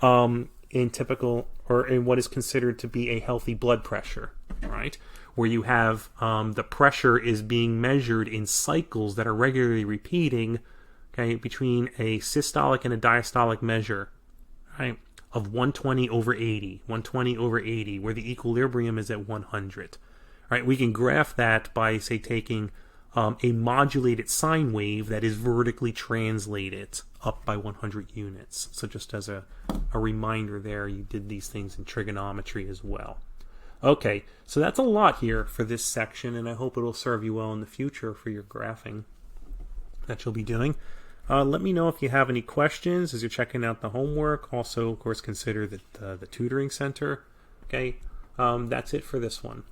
in typical, or in what is considered to be a healthy blood pressure, right? Where you have the pressure is being measured in cycles that are regularly repeating, okay, between a systolic and a diastolic measure, right, of 120 over 80, 120 over 80, where the equilibrium is at 100. Right? We can graph that by, say, taking a modulated sine wave that is vertically translated up by 100 units. So just as a reminder there, you did these things in trigonometry as well. Okay, so that's a lot here for this section, and I hope it will serve you well in the future for your graphing that you'll be doing. Let me know if you have any questions as you're checking out the homework. Also, of course, consider the tutoring center. Okay, that's it for this one.